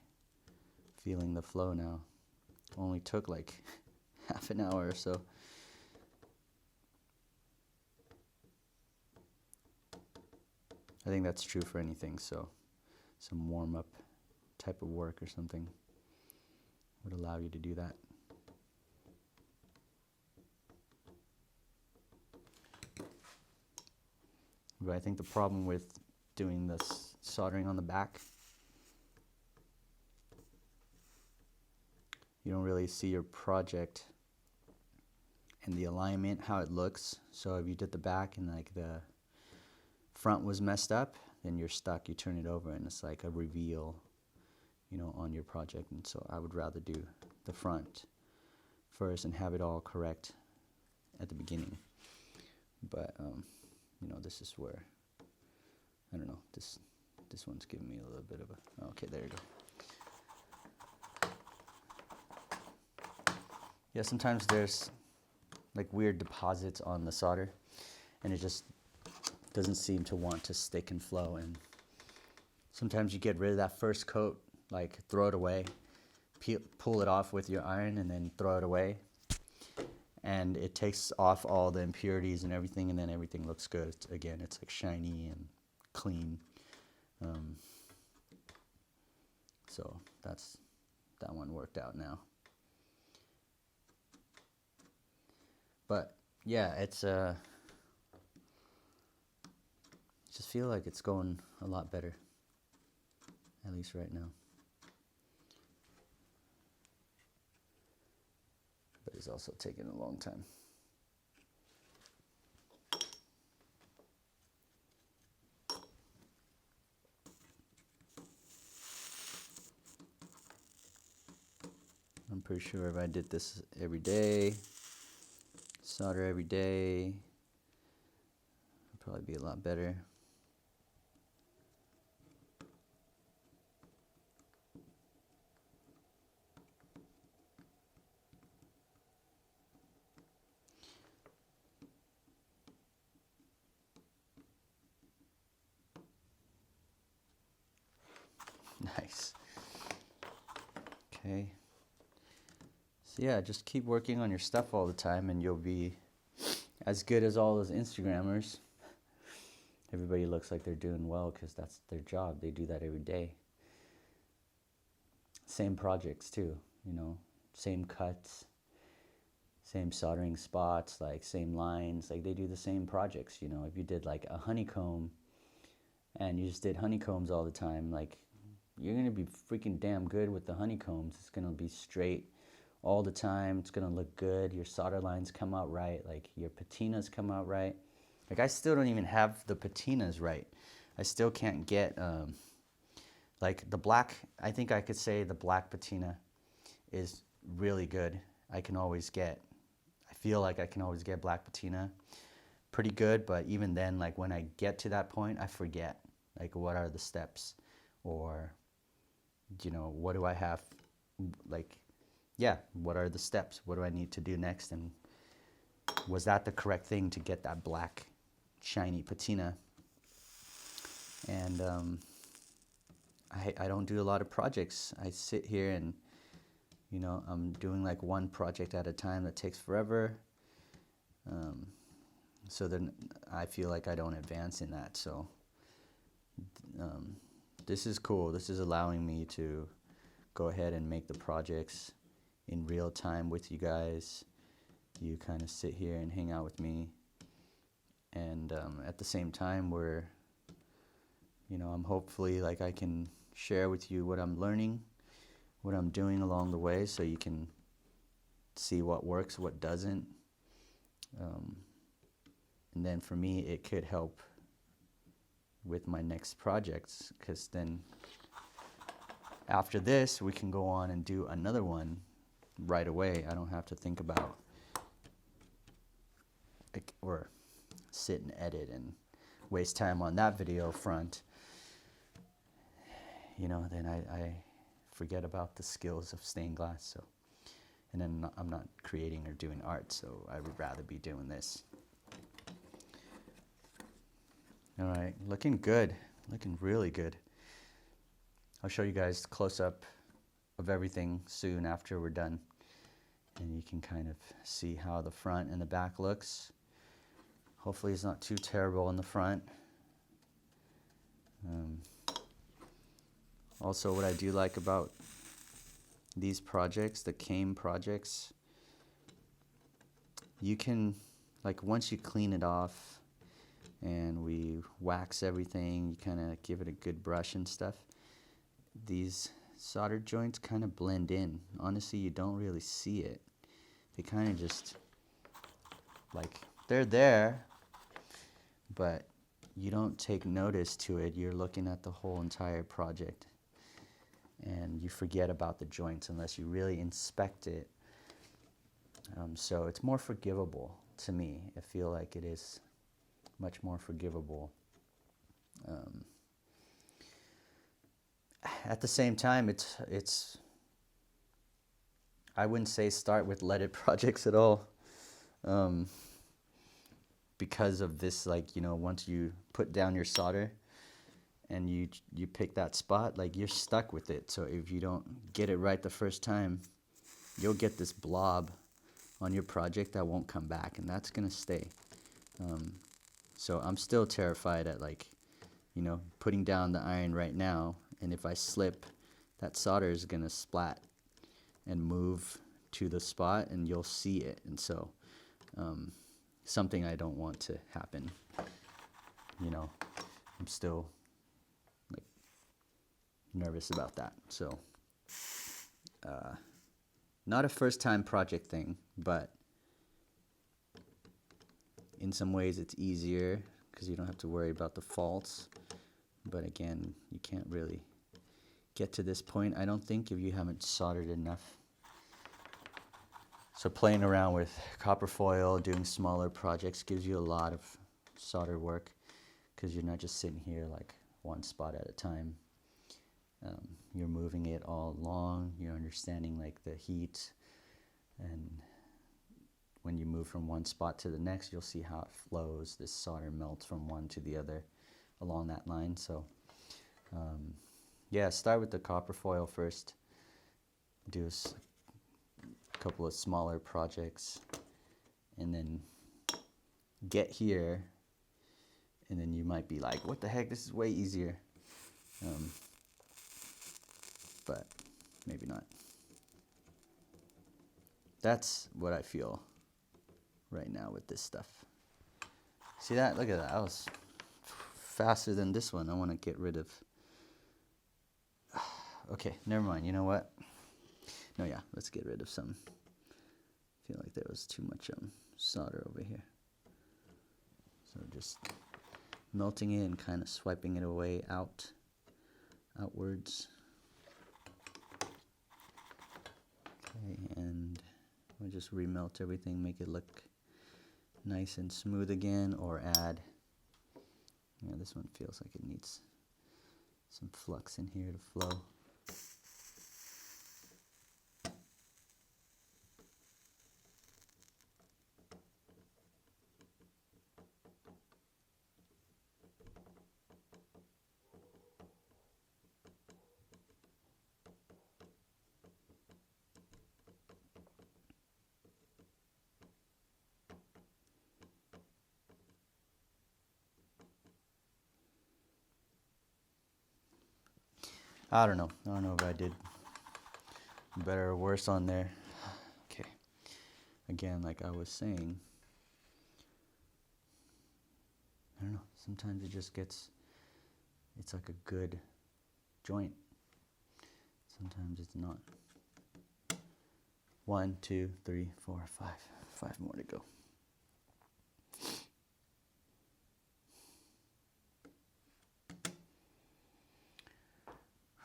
A: feeling the flow now. Only took like half an hour or so. I think that's true for anything, so some warm-up type of work or something would allow you to do that. But I think the problem with doing this soldering on the back, you don't really see your project and the alignment, how it looks. So if you did the back and like the front was messed up, then you're stuck. You turn it over and it's like a reveal, you know, on your project. And so I would rather do the front first and have it all correct at the beginning. But you know, this is where, I don't know, this one's giving me a little bit of a, okay, there you go. Yeah, sometimes there's like weird deposits on the solder, and it just doesn't seem to want to stick and flow, and sometimes you get rid of that first coat, like throw it away, pull it off with your iron and then throw it away, and it takes off all the impurities and everything, and then everything looks good again. It's like shiny and clean. So that one worked out now. But yeah, it's just feel like it's going a lot better, at least right now. But it's also taking a long time. I'm pretty sure if I did this every day, solder every day, it'd probably be a lot better. Nice. Okay. So yeah, just keep working on your stuff all the time and you'll be as good as all those Instagrammers. Everybody looks like they're doing well because that's their job. They do that every day. Same projects too, you know, same cuts, same soldering spots, like same lines, like they do the same projects, you know. If you did like a honeycomb and you just did honeycombs all the time, like you're going to be freaking damn good with the honeycombs. It's going to be straight all the time. It's going to look good. Your solder lines come out right. Like your patinas come out right. Like I still don't even have the patinas right. I still can't get, like the black, I think I could say the black patina is really good. I feel like I can always get black patina pretty good. But even then, like when I get to that point, I forget like what are the steps, or you know, what do I have, like, yeah, what are the steps? What do I need to do next? And was that the correct thing to get that black, shiny patina? And I don't do a lot of projects. I sit here and, you know, I'm doing like one project at a time that takes forever. So then I feel like I don't advance in that. So this is cool. This is allowing me to go ahead and make the projects in real time with you guys. You kind of sit here and hang out with me. And at the same time, you know, I'm hopefully like I can share with you what I'm learning, what I'm doing along the way, so you can see what works, what doesn't. And then for me, it could help with my next projects, because then after this we can go on and do another one right away. I don't have to think about or sit and edit and waste time on that video front. You know, then I forget about the skills of stained glass. So, and then I'm not creating or doing art, so I would rather be doing this. All right, looking good, looking really good. I'll show you guys close up of everything soon after we're done, and you can kind of see how the front and the back looks. Hopefully it's not too terrible in the front. Also, what I do like about these projects, the cane projects, you can, like, once you clean it off and we wax everything, you kind of give it a good brush and stuff, these solder joints kind of blend in. Honestly, you don't really see it. They kind of just, like, they're there, but you don't take notice to it. You're looking at the whole entire project, and you forget about the joints unless you really inspect it. So it's more forgivable to me. I feel like it is much more forgivable. At the same time, it's I wouldn't say start with leaded projects at all, because of this, like, you know, once you put down your solder and you pick that spot, like, you're stuck with it. So if you don't get it right the first time, you'll get this blob on your project that won't come back, and that's gonna stay. So I'm still terrified at, like, you know, putting down the iron right now, and if I slip, that solder is gonna splat and move to the spot, and you'll see it. And so something I don't want to happen. You know, I'm still, like, nervous about that. So not a first time project thing, but in some ways it's easier because you don't have to worry about the faults. But again, you can't really get to this point, I don't think, if you haven't soldered enough So playing around with copper foil, doing smaller projects gives you a lot of solder work because you're not just sitting here like one spot at a time. You're moving it all along, you're understanding like the heat, and when you move from one spot to the next, you'll see how it flows. This solder melts from one to the other along that line. So yeah, start with the copper foil first. Do a couple of smaller projects, and then get here, and then you might be like, what the heck, this is way easier. But maybe not. That's what I feel right now with this stuff. See that? Look at that. I was faster than this one. I want to get rid of... Okay, never mind. You know what? No, yeah, let's get rid of some. I feel like there was too much solder over here. So just melting it and kind of swiping it away outwards. Okay, and we'll just remelt everything, make it look nice and smooth again, or add, yeah, this one feels like it needs some flux in here to flow. I don't know if I did better or worse on there. Okay, again, like I was saying, I don't know, sometimes it just gets, it's like a good joint. Sometimes it's not. 1, 2, 3, 4, 5. 5 more to go.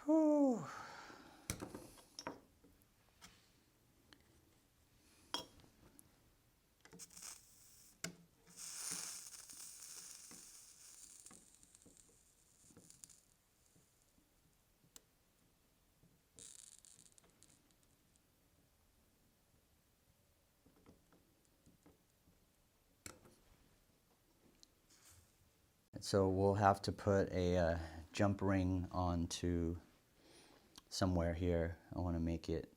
A: Whew. So we'll have to put a jump ring onto somewhere here. I want to make it,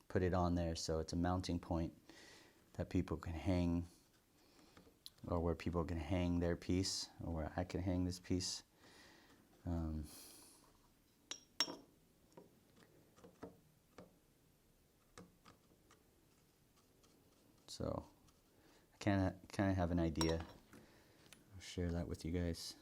A: put it on there so it's a mounting point that people can hang, or where people can hang their piece, or where I can hang this piece. So I kind of have an idea. I'll share that with you guys.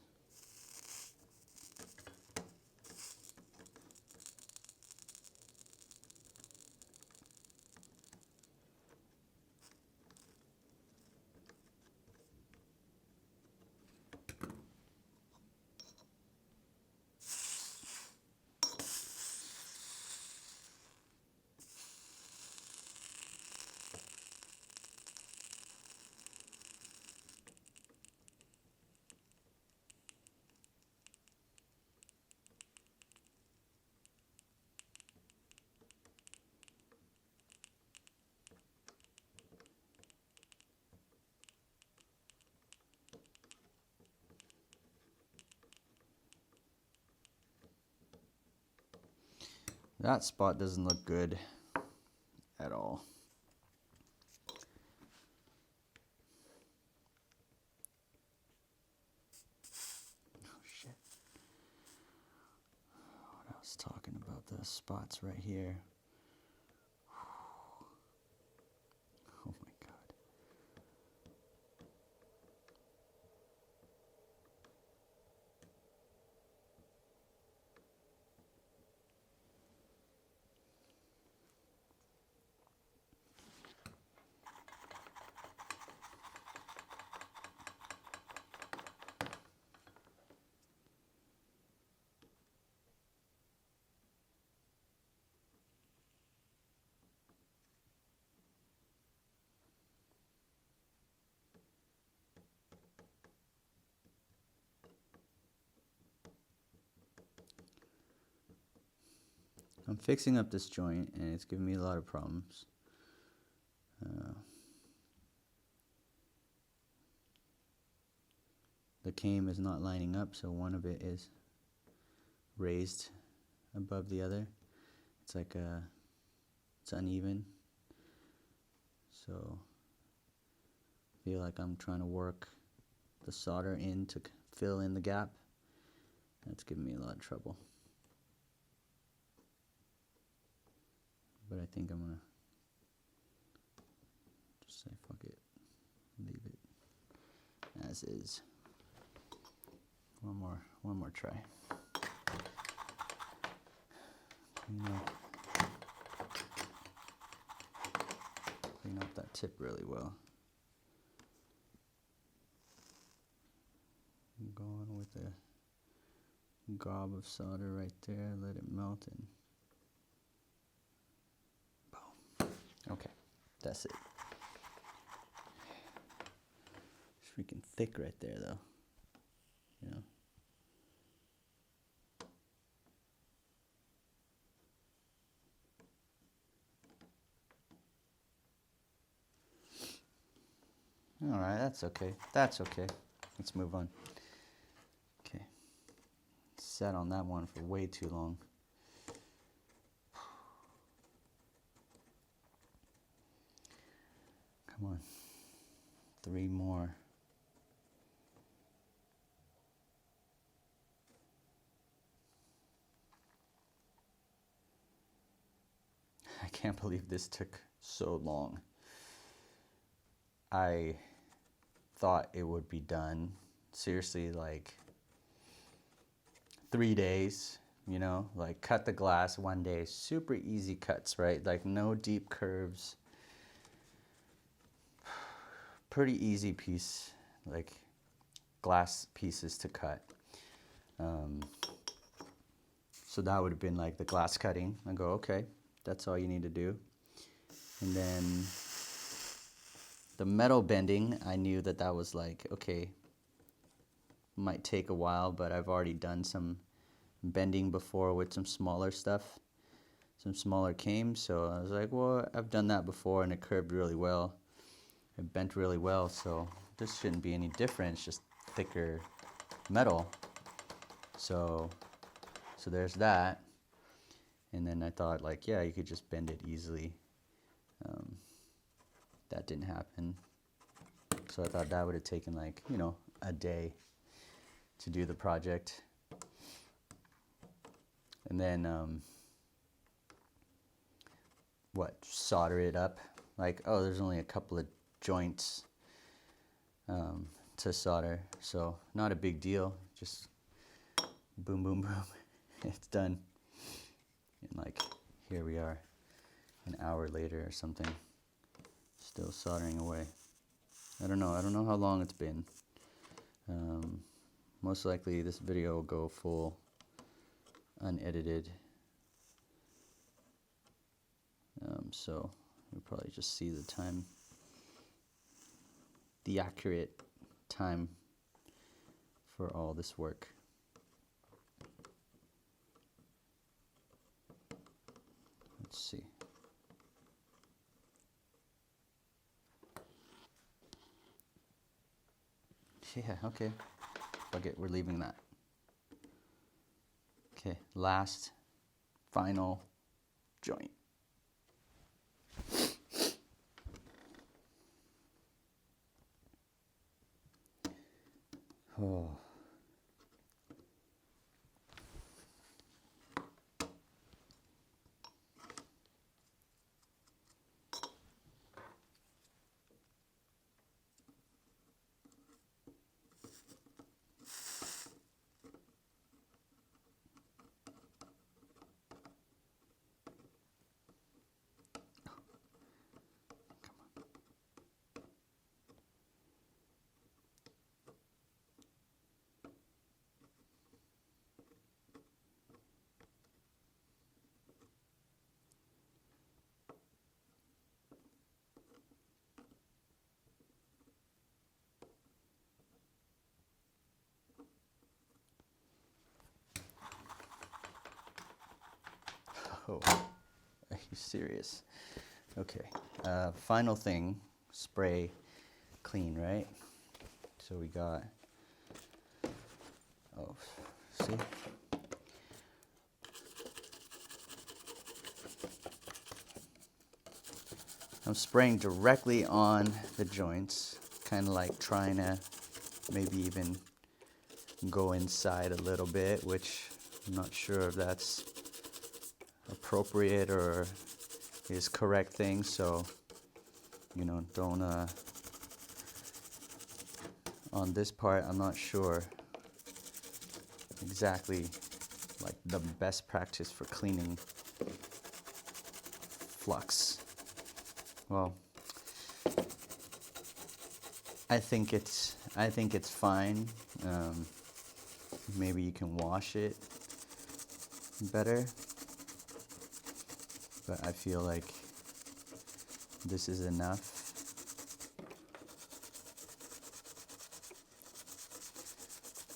A: That spot doesn't look good at all. Oh shit. What I was talking about, the spots right here. Oh my god. I'm fixing up this joint and it's giving me a lot of problems. The came is not lining up, so one of it is raised above the other. It's like it's uneven. So I feel like I'm trying to work the solder in to fill in the gap. That's giving me a lot of trouble. But I think I'm gonna just say fuck it, leave it as is. One more try. Clean up that tip really well. I'm going with a gob of solder right there, let it melt and boom. Okay, that's it. It's freaking thick right there though. You know. Alright, that's okay. That's okay. Let's move on. Okay. Sat on that one for way too long. Come on. 3 more. I can't believe this took so long. I thought it would be done, seriously, like 3 days, you know, like cut the glass 1 day, super easy cuts, right? Like no deep curves, pretty easy piece, like glass pieces to cut. So that would have been like the glass cutting. I go, okay, that's all you need to do. And then the metal bending, I knew that that was like, okay, might take a while, but I've already done some bending before with some smaller stuff, some smaller cames. So I was like, well, I've done that before and it curved really well. It bent really well, so this shouldn't be any different. It's just thicker metal. So there's that. And then I thought, like, yeah, you could just bend it easily. That didn't happen. So I thought that would have taken, like, you know, a day to do the project. And then, solder it up. Like, oh, there's only a couple of joints to solder. So not a big deal. Just boom, boom, boom. It's done. And like, here we are, an hour later or something, still soldering away. I don't know how long it's been. Most likely this video will go full unedited. So you'll probably just see the time, the accurate time for all this work. Let's see. Yeah, okay. Fuck it, we're leaving that. Okay, last, final joint. Oh. Oh, are you serious? Okay, final thing, spray clean, right? So we got, oh, see? I'm spraying directly on the joints, kind of like trying to maybe even go inside a little bit, which I'm not sure if that's appropriate or is correct thing, so you know, don't on this part I'm not sure exactly like the best practice for cleaning flux. Well, I think it's fine. Maybe you can wash it better, but I feel like this is enough.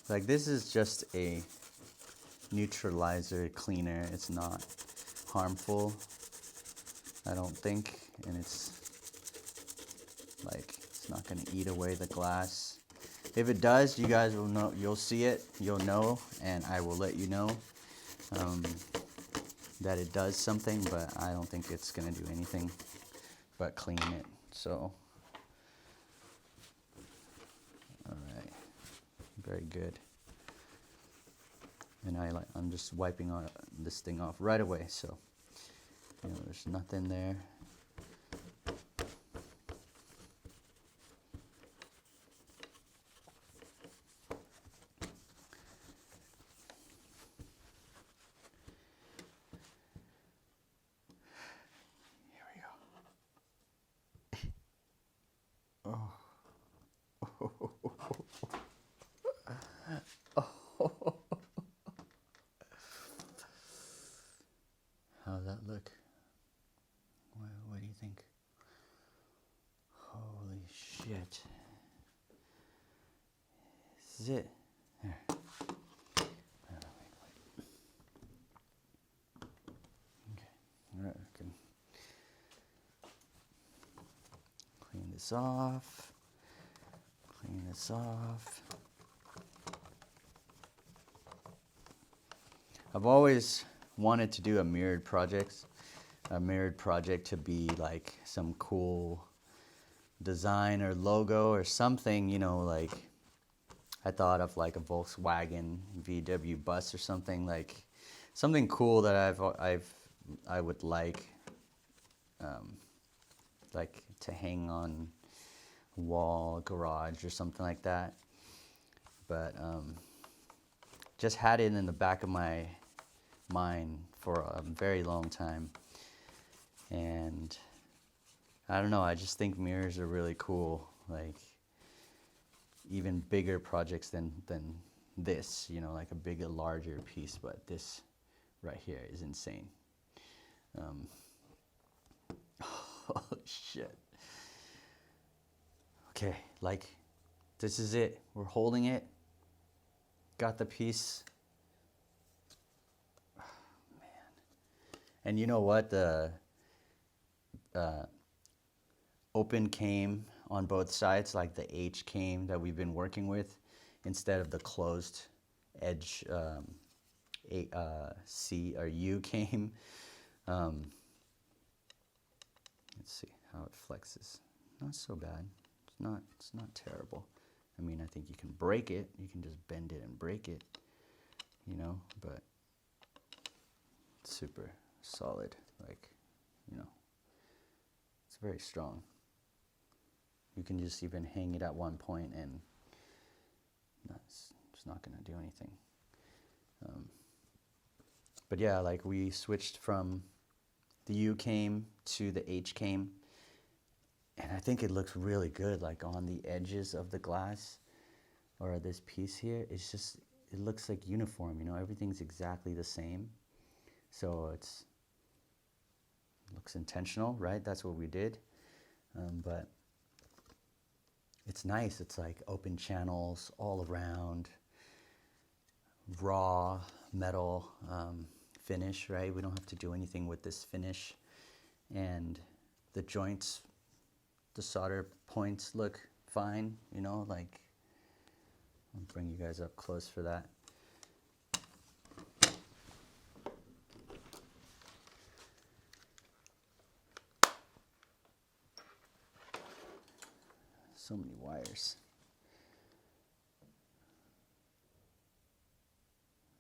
A: Like, this is just a neutralizer cleaner. It's not harmful, I don't think, and it's not going to eat away the glass. If it does, you guys will know, you'll see it, you'll know, and I will let you know that it does something, but I don't think it's going to do anything but clean it. So, all right, very good. And I'm just wiping this thing off right away, so you know, there's nothing there. How's that look? What do you think? Holy shit. This is it. There. Okay. Alright, I can clean this off. Clean this off. I've always wanted to do a mirrored project to be like some cool design or logo or something, you know, like I thought of like a Volkswagen VW bus or something, like something cool that I would like to hang on a wall, garage or something like that. But just had it in the back of my mind for a very long time, and I don't know, I just think mirrors are really cool, like even bigger projects than this, you know, like a bigger, larger piece, but this right here is insane. Oh shit. Okay, like this is it, we're holding it, got the piece. And you know what? The open came on both sides, like the H came that we've been working with, instead of the closed edge C or U came. Let's see how it flexes. Not so bad. It's not terrible. I mean, I think you can break it. You can just bend it and break it, you know, but it's super solid, like, you know, it's very strong. You can just even hang it at one point and it's not going to do anything. But yeah, like we switched from the U came to the H came, and I think it looks really good, like on the edges of the glass or this piece here. It's just, it looks like uniform, you know, everything's exactly the same. So it looks intentional, right? That's what we did. But it's nice. It's like open channels all around, raw metal, finish, right? We don't have to do anything with this finish. And the joints, the solder points look fine, you know, like, I'll bring you guys up close for that. So many wires.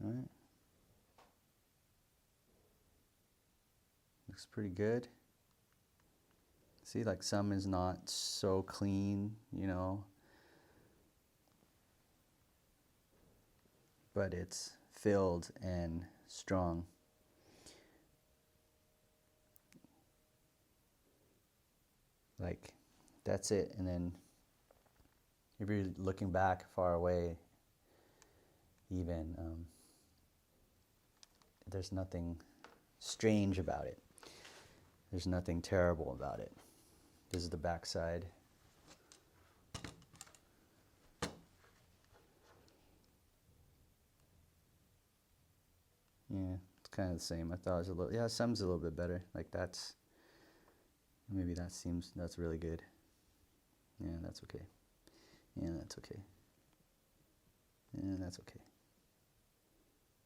A: All right. Looks pretty good. See, like some is not so clean, you know, but it's filled and strong. Like, that's it. And then if you're looking back far away, even, there's nothing strange about it. There's nothing terrible about it. This is the back side. Yeah, it's kind of the same. I thought it was a little, yeah, some's a little bit better. Like that's, maybe that seems, that's really good. Yeah, that's okay. Yeah, that's okay. Yeah, that's okay.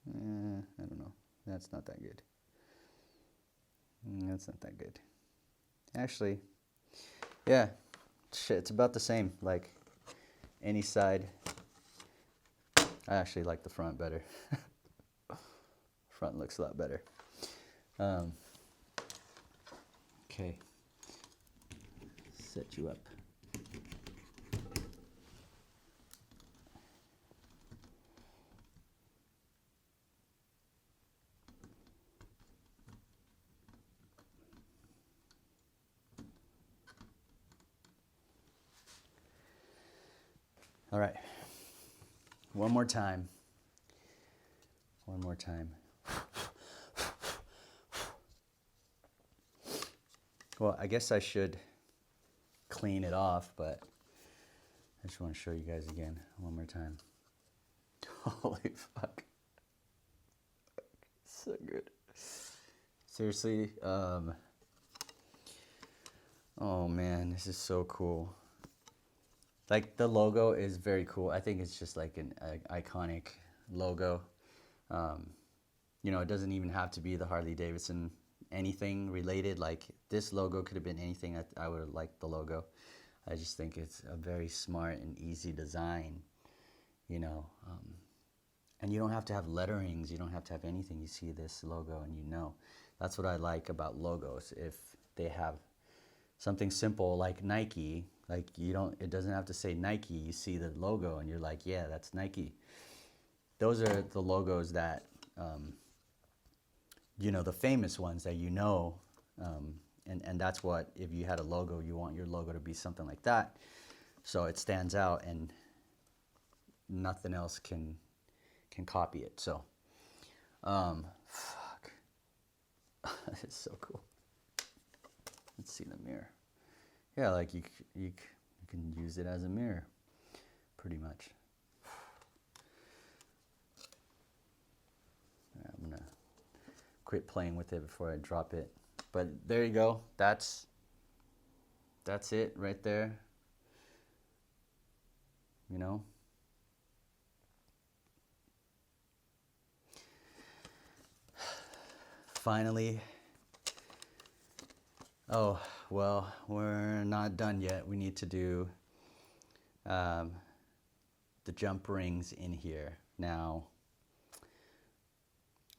A: I don't know. That's not that good. That's not that good. Actually, yeah, shit, it's about the same. Like any side. I actually like the front better. Front looks a lot better. Okay. Set you up. All right, one more time. One more time. Well, I guess I should clean it off, but I just want to show you guys again one more time. Holy fuck. So good. Seriously, oh man, this is so cool. Like the logo is very cool. I think it's just like an iconic logo. You know, it doesn't even have to be the Harley-Davidson anything related. Like this logo could have been anything. I would have liked the logo. I just think it's a very smart and easy design, you know. And you don't have to have letterings. You don't have to have anything. You see this logo and you know. That's what I like about logos. If they have something simple like Nike, like it doesn't have to say Nike. You see the logo and you're like, yeah, that's Nike. Those are the logos that, you know, the famous ones that you know, and that's what, if you had a logo, you want your logo to be something like that, so it stands out and nothing else can copy it. So, fuck, it's so cool. Let's see the mirror. Yeah, like you can use it as a mirror, pretty much. I'm gonna quit playing with it before I drop it. But there you go. That's it right there. You know. Finally. Oh, well, we're not done yet. We need to do the jump rings in here. Now,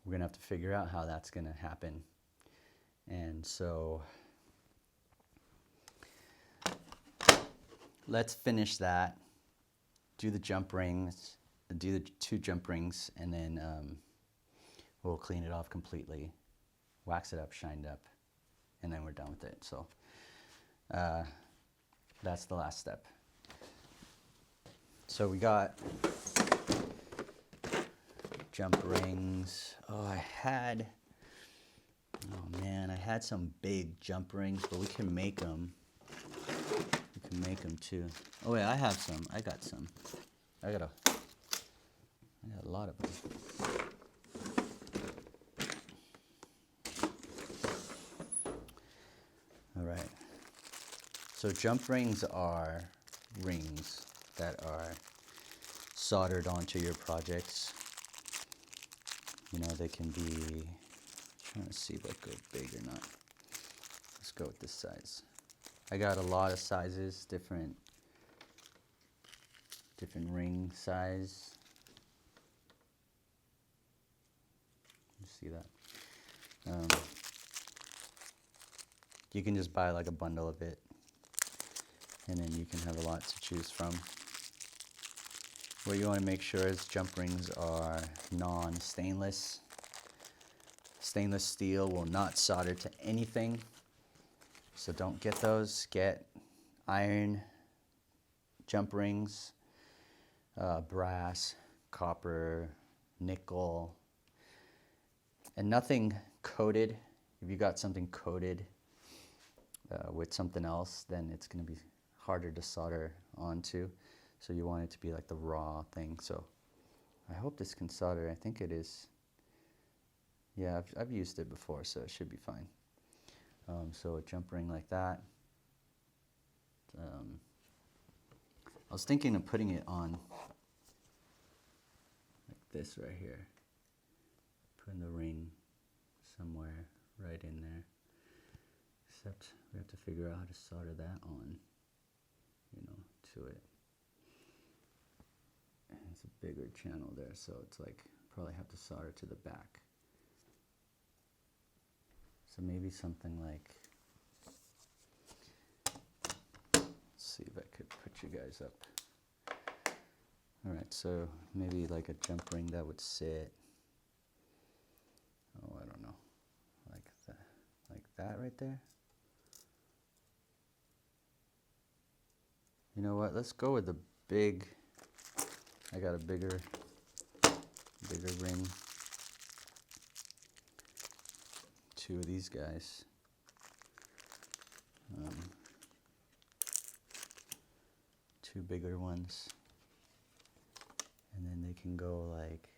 A: we're going to have to figure out how that's going to happen. And so, let's finish that, do the jump rings, do the 2 jump rings, and then we'll clean it off completely, wax it up, shined up, and then we're done with it. So that's the last step. So we got jump rings. Oh, I had some big jump rings, but we can make them. We can make them too. Oh wait, I have some. I got some. I got a lot of them. right. So jump rings are rings that are soldered onto your projects. You know, they can be, trying to see if I go big or not. Let's go with this size. I got a lot of sizes, different ring size. You see that? You can just buy like a bundle of it, and then you can have a lot to choose from. What you want to make sure is jump rings are non-stainless. Stainless steel will not solder to anything, so don't get those. Get iron jump rings, brass, copper, nickel, and nothing coated. If you got something coated with something else, then it's going to be harder to solder onto. So you want it to be like the raw thing. So I hope this can solder. I think it is. Yeah, I've used it before, so it should be fine. So a jump ring like that. I was thinking of putting it on like this right here. Putting the ring somewhere right in there. Except we have to figure out how to solder that on, you know, to it. And it's a bigger channel there, so it's like probably have to solder to the back. So maybe something like, let's see if I could put you guys up. All right, so maybe like a jump ring that would sit, oh, I don't know, like that right there. You know what, let's go with the big, I got a bigger ring. Two of these guys. Two bigger ones. And then they can go like,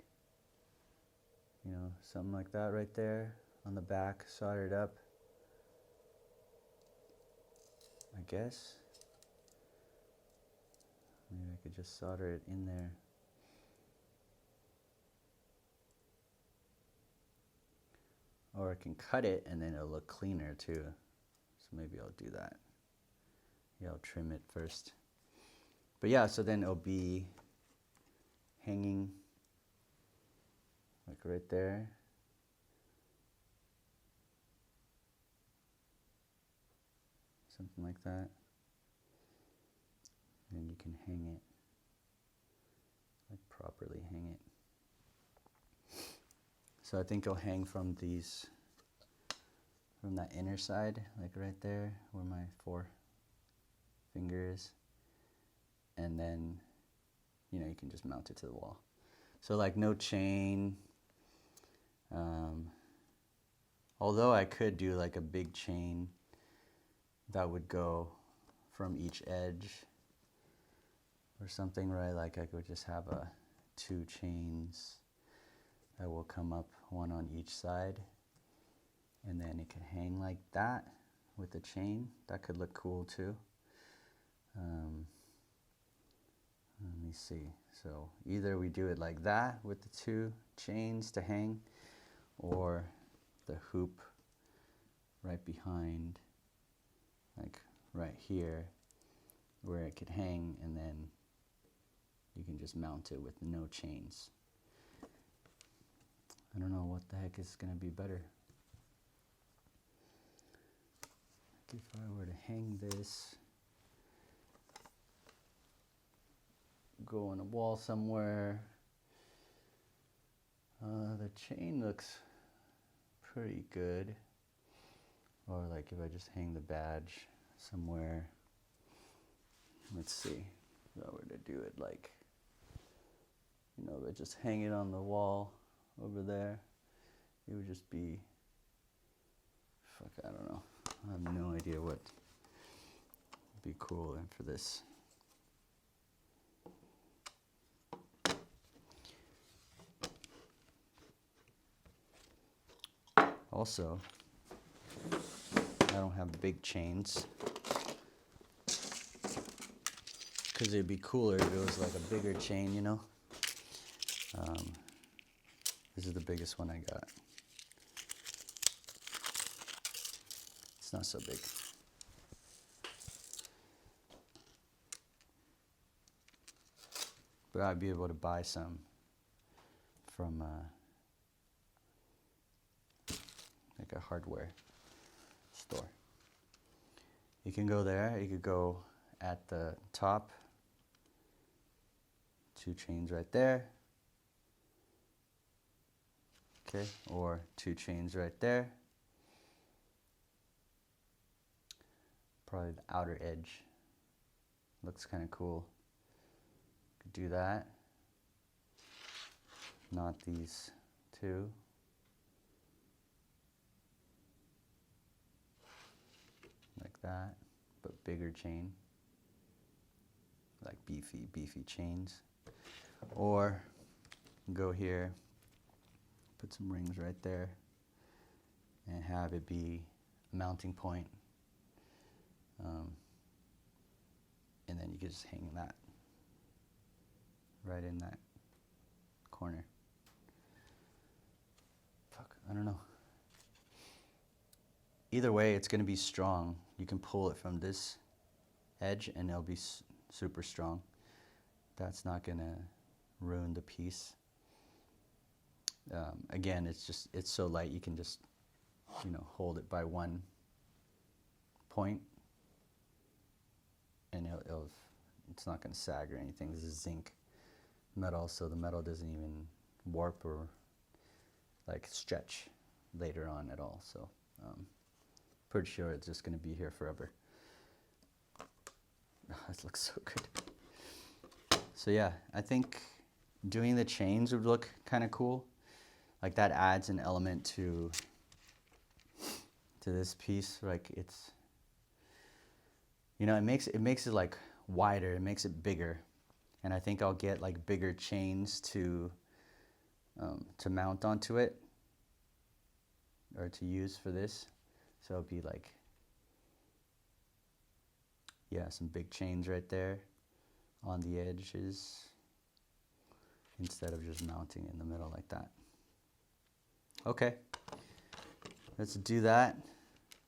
A: you know, something like that right there on the back, soldered up, I guess. Maybe I could just solder it in there. Or I can cut it and then it'll look cleaner too. So maybe I'll do that. Yeah, I'll trim it first. But yeah, so then it'll be hanging like right there. Something like that. And you can hang it, like properly hang it. So I think it'll hang from these, from that inner side, like right there where my forefinger is. And then, you know, you can just mount it to the wall. So like no chain. Although I could do like a big chain that would go from each edge or something, right? Like I could just have two chains that will come up, one on each side, and then it can hang like that with the chain. That could look cool too. Let me see. So either we do it like that with the two chains to hang, or the hoop right behind, like right here, where it could hang, and then you can just mount it with no chains. I don't know what the heck is going to be better. If I were to hang this, go on a wall somewhere, the chain looks pretty good. Or like if I just hang the badge somewhere, let's see, if I were to do it like, you know, but just hang it on the wall over there, it would just be, fuck, I don't know. I have no idea what would be cool for this. Also, I don't have big chains. Because it'd be cooler if it was like a bigger chain, you know? This is the biggest one I got. It's not so big. But I'd be able to buy some from like a hardware store. You can go there, you could go at the top, 2 chains right there, okay, or 2 chains right there. Probably the outer edge. Looks kind of cool. Could do that. Not these 2. Like that, but bigger chain. Like beefy chains. Or go here, put some rings right there, and have it be a mounting point. And then you can just hang that right in that corner. Fuck, I don't know. Either way, it's going to be strong. You can pull it from this edge and it'll be super strong. That's not going to ruin the piece. Again, it's so light you can just, you know, hold it by one point and it's not going to sag or anything. This is zinc metal, so the metal doesn't even warp or like stretch later on at all. So pretty sure it's just going to be here forever. This looks so good. So yeah, I think doing the chains would look kind of cool. Like that adds an element to this piece. Like it's, you know, it makes it like wider, it makes it bigger. And I think I'll get like bigger chains to mount onto it or to use for this. So it'll be like, yeah, some big chains right there on the edges instead of just mounting in the middle like that. Okay, let's do that,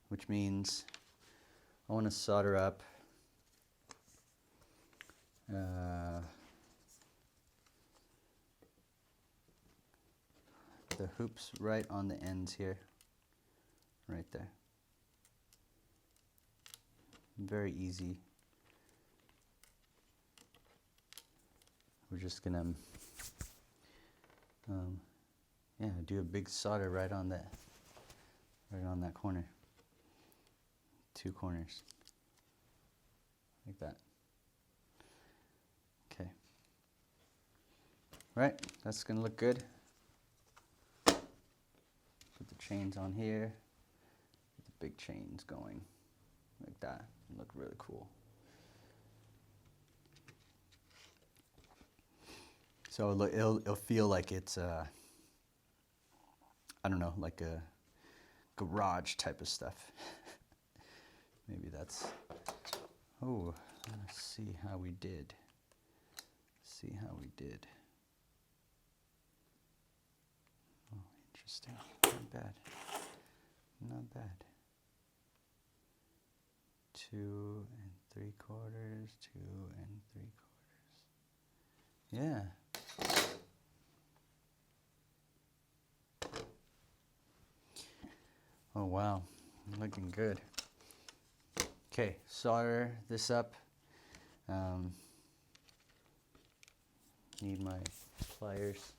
A: which means I want to solder up the hoops right on the ends here, right there. Very easy. We're just gonna yeah, do a big solder right on that corner. 2 corners. Like that. Okay. Right, that's gonna look good. Put the chains on here. Get the big chains going. Like that. Look really cool. So it'll feel like it's I don't know, like a garage type of stuff. Maybe that's, oh, let's see how we did. See how we did. Oh, interesting. Not bad. Not bad. 2 3/4, 2 3/4. Yeah. Oh wow, looking good. Okay, solder this up. Need my pliers.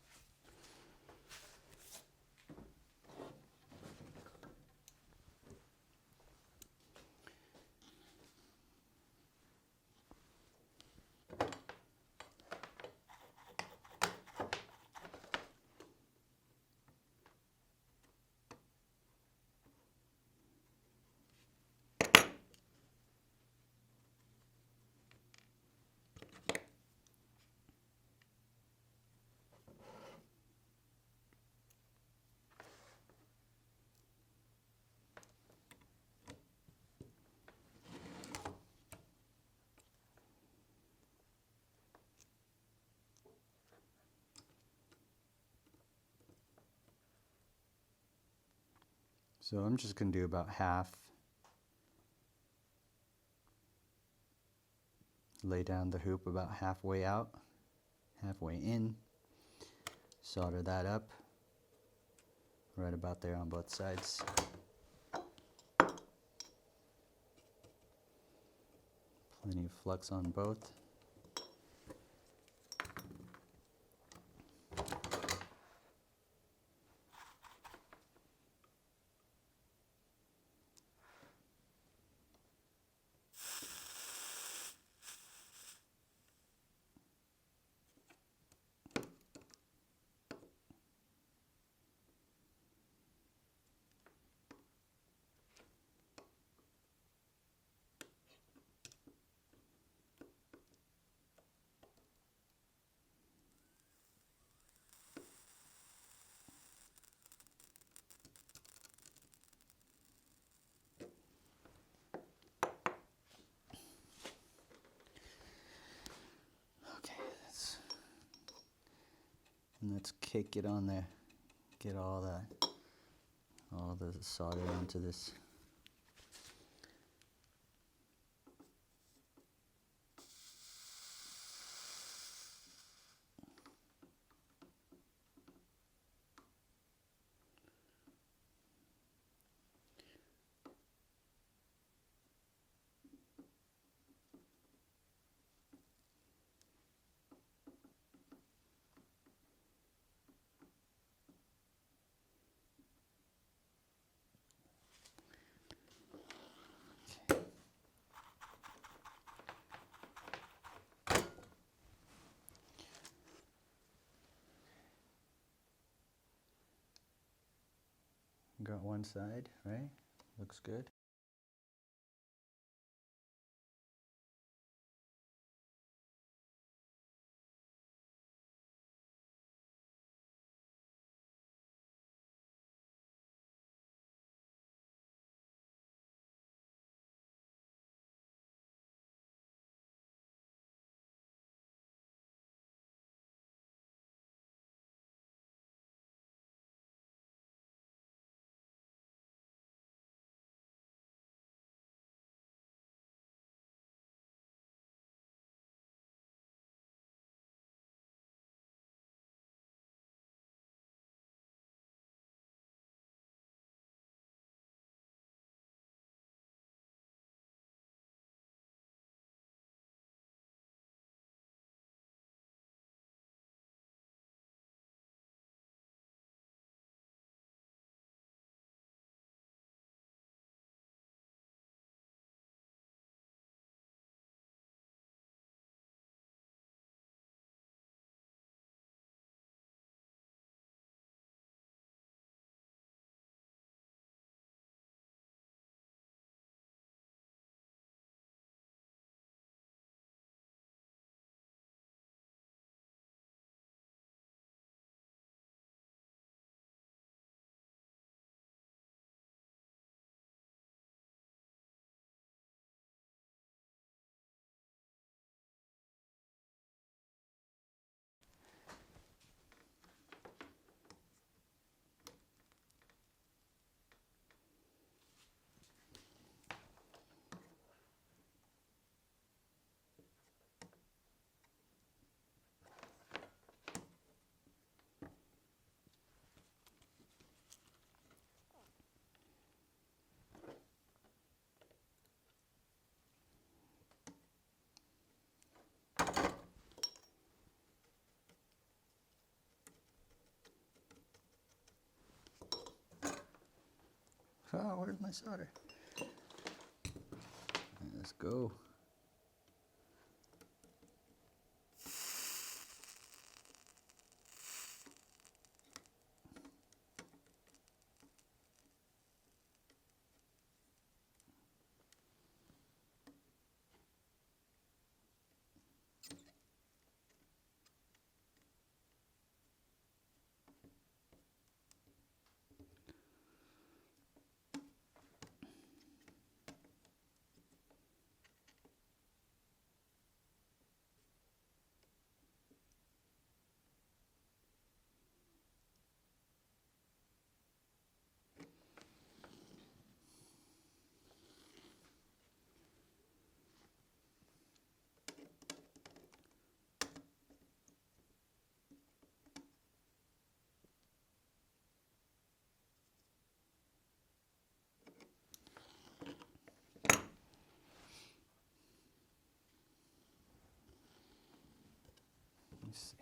A: So I'm just going to do about half. Lay down the hoop about halfway out, halfway in. Solder that up right about there on both sides. Plenty of flux on both. And let's kick it on there. Get all the solder onto this. Got one side, right? Looks good. Oh, where's my solder? Let's go. see.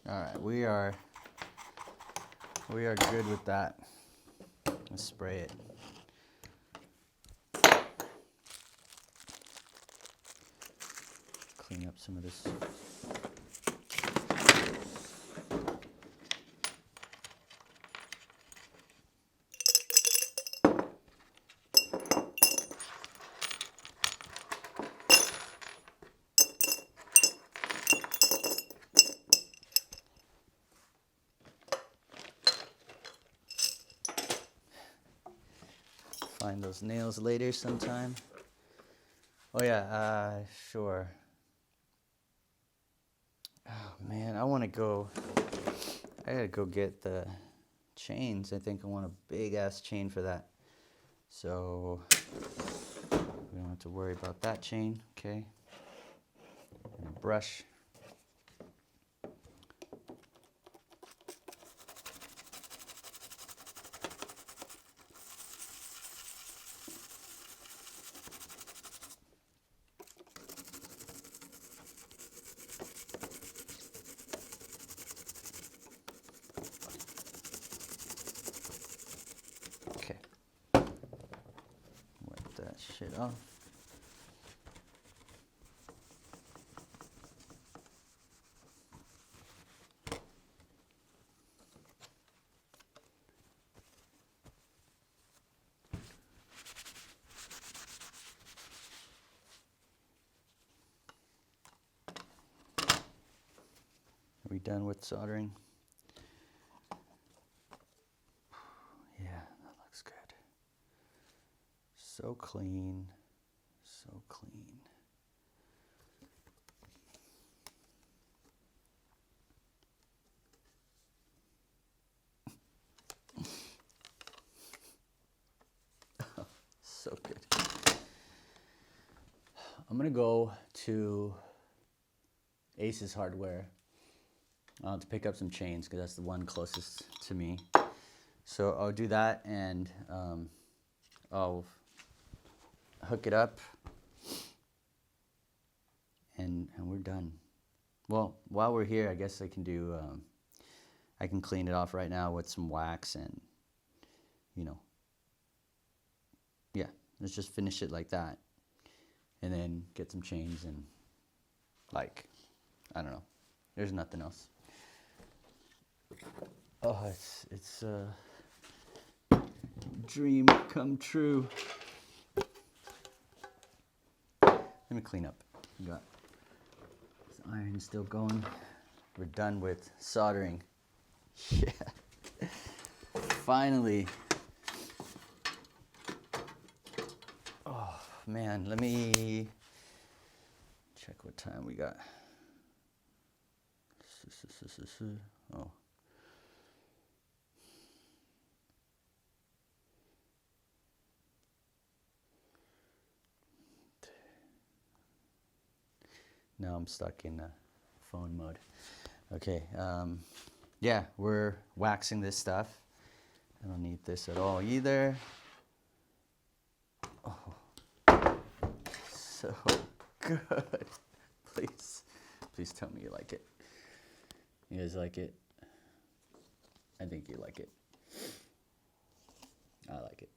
A: All right, we are good with that. Let's spray it. Clean up some of this. Find those nails later sometime. Oh yeah, sure. Oh man, I gotta go get the chains. I think I want a big ass chain for that. So we don't have to worry about that chain, okay? And a brush. Okay. Wipe that shit off. Are we done with soldering? Yeah, that looks good. So clean, so clean. So good. I'm gonna go to Ace's Hardware to pick up some chains because that's the one closest to me. So I'll do that and I'll hook it up and we're done. Well, while we're here, I guess I can do, I can clean it off right now with some wax and, you know, yeah, let's just finish it like that. And then get some chains and, like, I don't know. There's nothing else. Oh, it's a dream come true. Let me clean up. We got this iron still going. We're done with soldering. Yeah. Finally. Oh, man. Let me check what time we got. Oh. Now I'm stuck in phone mode. Okay, yeah, we're waxing this stuff. I don't need this at all either. Oh, so good. Please tell me you like it. You guys like it? I think you like it. I like it.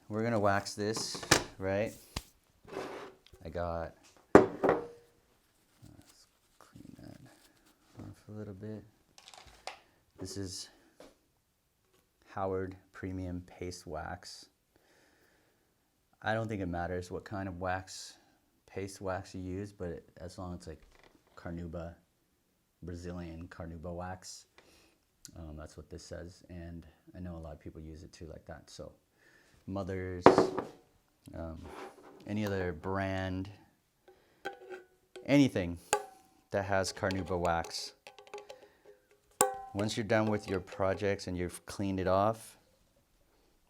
A: We're gonna wax this, right? I got, let's clean that off a little bit. This is Howard Premium Paste Wax. I don't think it matters what kind of wax, paste wax you use, but as long as it's like Carnauba, Brazilian Carnauba wax, that's what this says. And I know a lot of people use it too like that. So Mother's, any other brand, anything that has Carnauba wax. Once you're done with your projects and you've cleaned it off,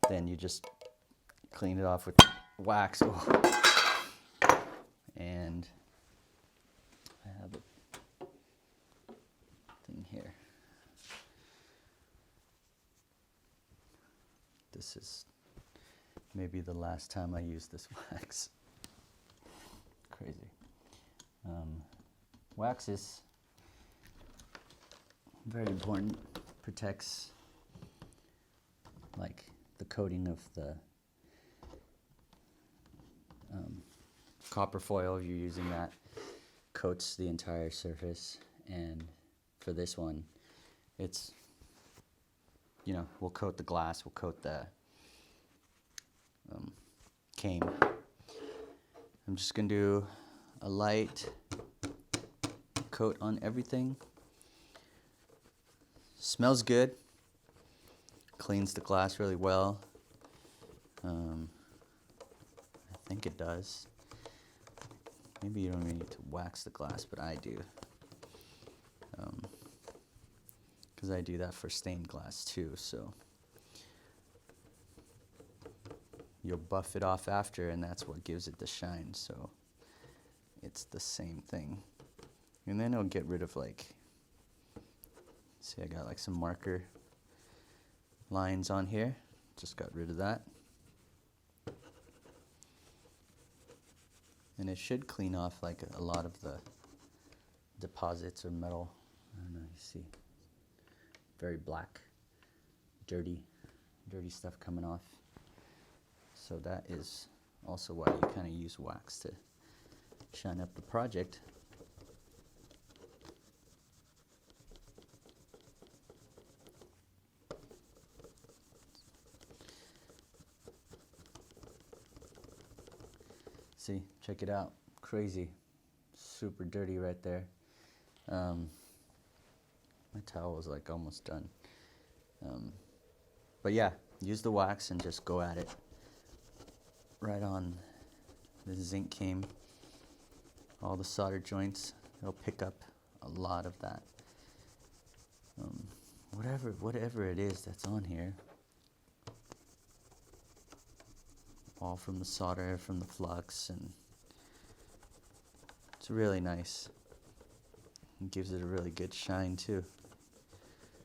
A: then you just clean it off with wax. Oh. And I have a thing here. This is maybe the last time I use this wax. Crazy. Wax is very important. Protects like the coating of the copper foil, if you're using that, coats the entire surface. And for this one, it's, you know, we'll coat the glass, we'll coat the cane. I'm just gonna do a light coat on everything. Smells good, cleans the glass really well. I think it does. Maybe you don't even need to wax the glass, but I do. Because I do that for stained glass too, so you'll buff it off after, and that's what gives it the shine, so it's the same thing. And then it'll get rid of, like, see, I got like some marker lines on here, just got rid of that. And it should clean off like a lot of the deposits or metal. I don't know, you see, very black, dirty stuff coming off. So that is also why you kind of use wax to shine up the project. See, check it out, crazy, super dirty right there. My towel is like almost done. But yeah, use the wax and just go at it. Right on the zinc came, all the solder joints, it'll pick up a lot of that. Whatever it is that's on here. All from the solder, from the flux, and it's really nice. It gives it a really good shine too.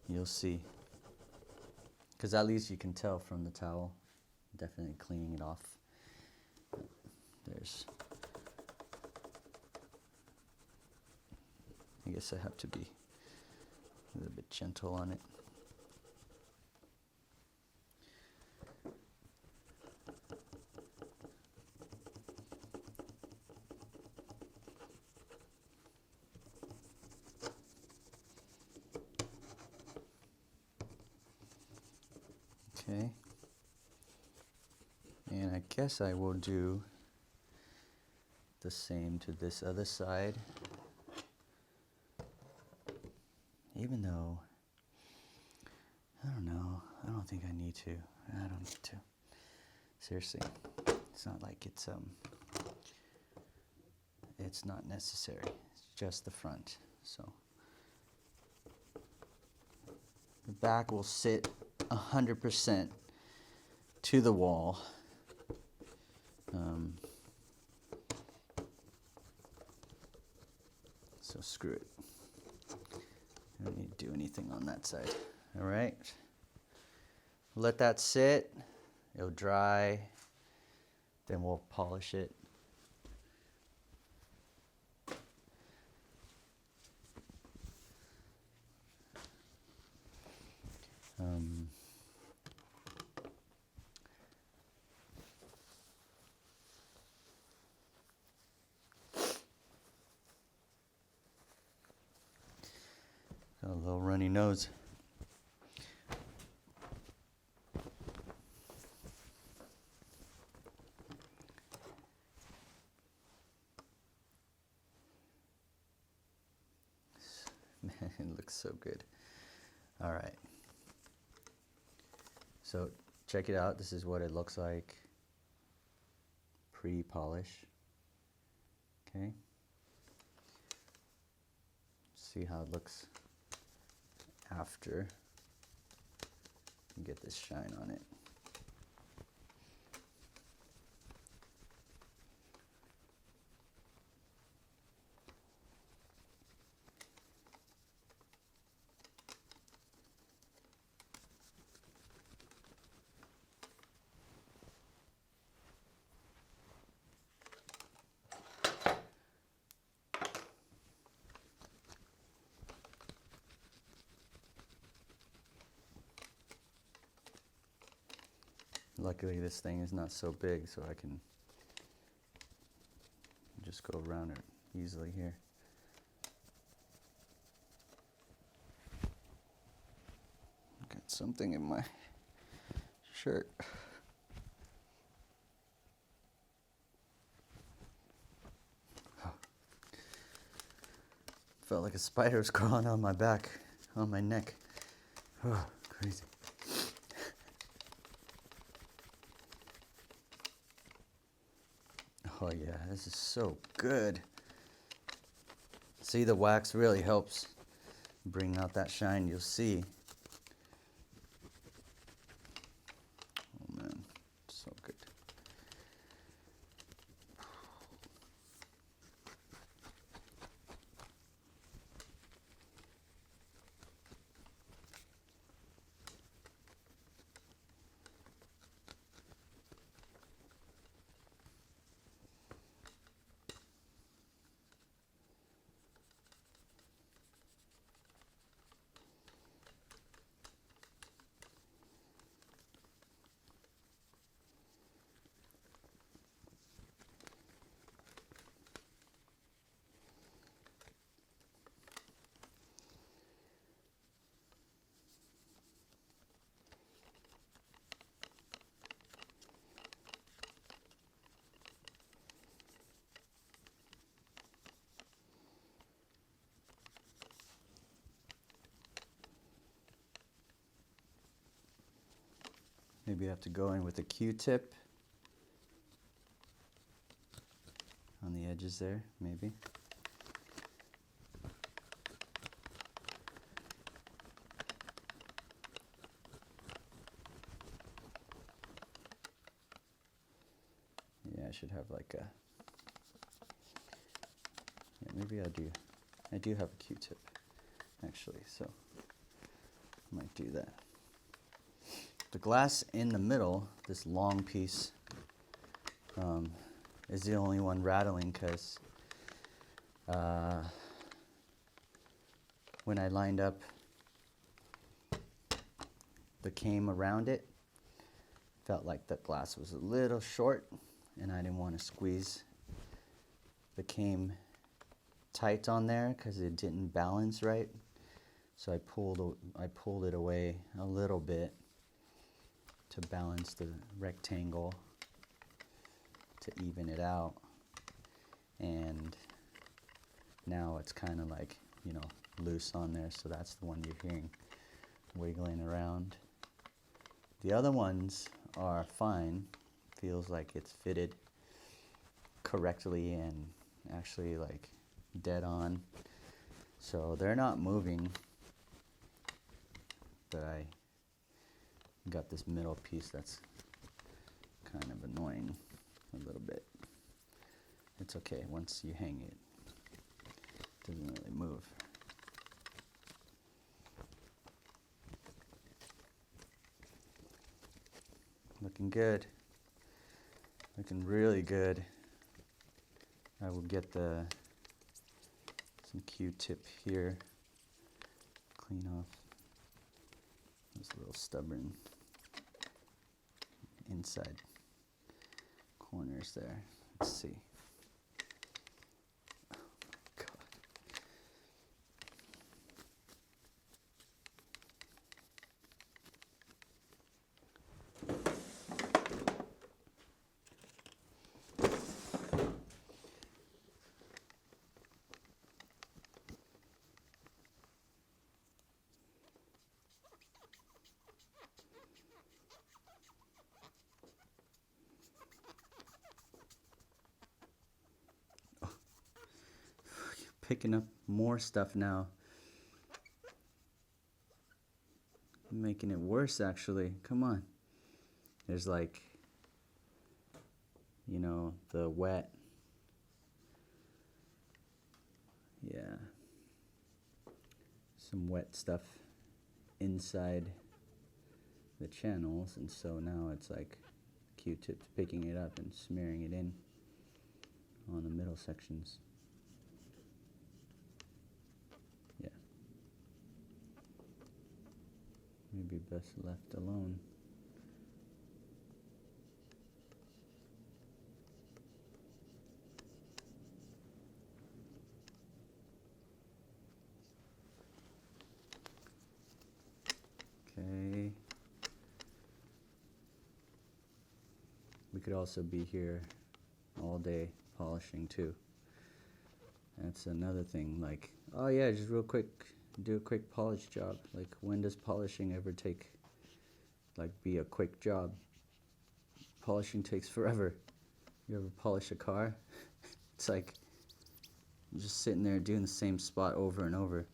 A: You'll see. Because at least you can tell from the towel, definitely cleaning it off. There's, I guess I have to be a little bit gentle on it. Okay, and I guess I will do the same to this other side, even though, I don't know, I don't think I need to. I don't need to. Seriously, it's not like it's not necessary. It's just the front. So the back will sit 100% to the wall. So screw it. I don't need to do anything on that side. All right. Let that sit. It'll dry. Then we'll polish it. little runny nose. Man, it looks so good. All right. So check it out. This is what it looks like pre-polish. Okay. See how it looks after. Get this shine on it. Luckily this thing is not so big, so I can just go around it easily here. Got something in my shirt. Felt like a spider was crawling on my back, on my neck. Oh, crazy. Oh yeah, this is so good. See, the wax really helps bring out that shine, you'll see. Oh man, so good. Maybe I have to go in with a Q-tip on the edges there, maybe. Yeah, I should have like a, yeah, maybe I do. I do have a Q-tip, actually, so I might do that. The glass in the middle, this long piece, is the only one rattling because when I lined up the cane around it, felt like the glass was a little short and I didn't want to squeeze the cane tight on there because it didn't balance right. So I pulled it away a little bit to balance the rectangle, to even it out. And now it's kind of like, you know, loose on there, so that's the one you're hearing wiggling around. The other ones are fine. Feels like it's fitted correctly and actually like dead on. So they're not moving, but I got this middle piece that's kind of annoying a little bit. It's okay, once you hang it, it doesn't really move. Looking good. Looking really good. I will get some Q-tip here. Clean off those little stubborn inside corners there. Let's see. Oh God. picking up more stuff now. I'm making it worse, actually. Come on. There's like, you know, the wet. Yeah. Some wet stuff inside the channels, and so now it's like Q-tips picking it up and smearing it in on the middle sections. Yeah. Maybe best left alone. Okay. We could also be here all day polishing too. That's another thing, like, oh yeah, just real quick, do a quick polish job. Like, when does polishing ever take, like, be a quick job? Polishing takes forever. You ever polish a car? It's like, you're just sitting there doing the same spot over and over.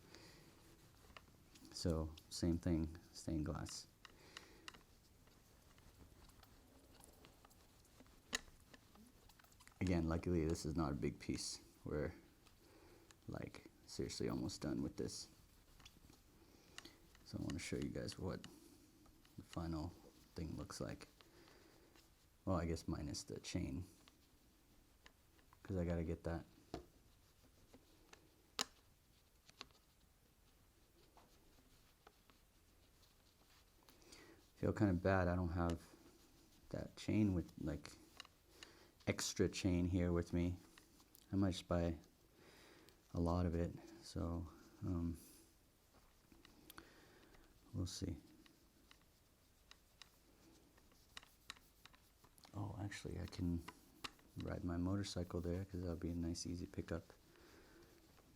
A: So, same thing, stained glass. Again, luckily this is not a big piece. We're like seriously almost done with this. So I want to show you guys what the final thing looks like. Well, I guess minus the chain, because I gotta get that. Feel kind of bad I don't have that chain with, like, extra chain here with me. I might just buy a lot of it, so we'll see. Oh, actually I can ride my motorcycle there, because that'll be a nice easy pickup.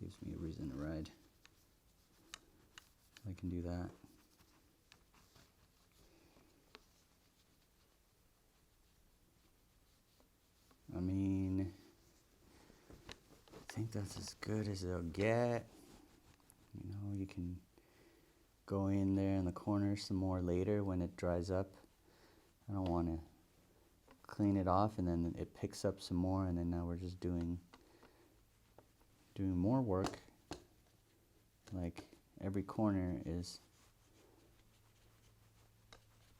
A: Gives me a reason to ride. I can do that. I mean, I think that's as good as they'll get. You know, you can go in there in the corner some more later when it dries up. I don't want to clean it off and then it picks up some more, and then now we're just doing more work. Like, every corner is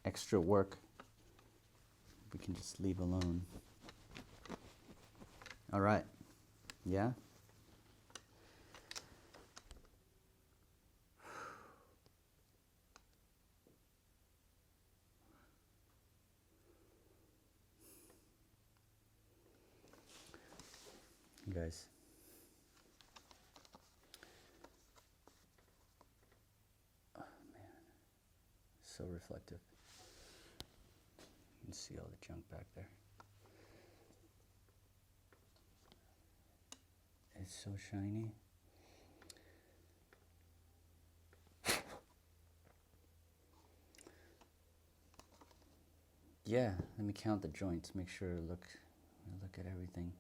A: extra work we can just leave alone. All right. Yeah? You guys. Oh, man. So reflective. You can see all the junk back there. It's so shiny. Yeah, let me count the joints. Make sure look at everything.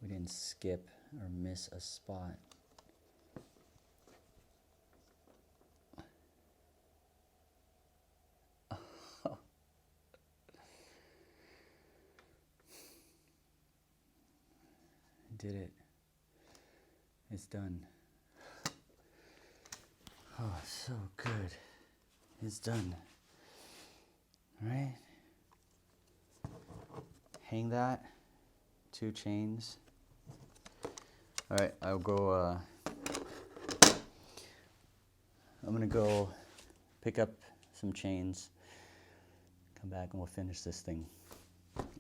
A: We didn't skip or miss a spot. Did it. It's done. Oh, so good. It's done. All right. Hang that. 2 chains. All right, I'll go. I'm gonna go pick up some chains. Come back and we'll finish this thing.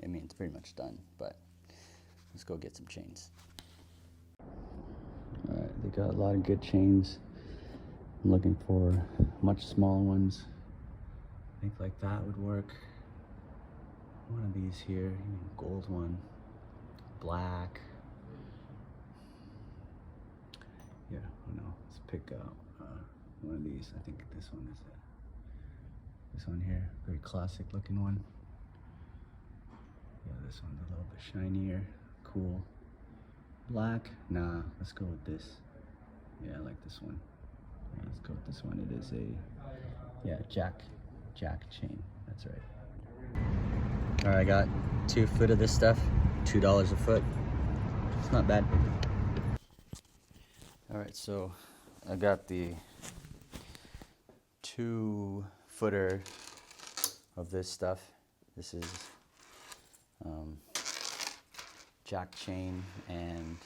A: I mean, it's pretty much done, but let's go get some chains. All right, they got a lot of good chains. I'm looking for much smaller ones. I think like that would work. One of these here, gold one, black. Yeah, I know. Let's pick out one of these. I think this one is this one here, very classic looking one. Yeah, this one's a little bit shinier, cool. Black? Nah, let's go with this. Yeah, I like this one. Yeah, let's go with this one. It is a, yeah, jack chain. That's right. All right, I got 2 foot of this stuff, $2 a foot. It's not bad. All right, so I got the 2-footer of this stuff. This is jack chain, and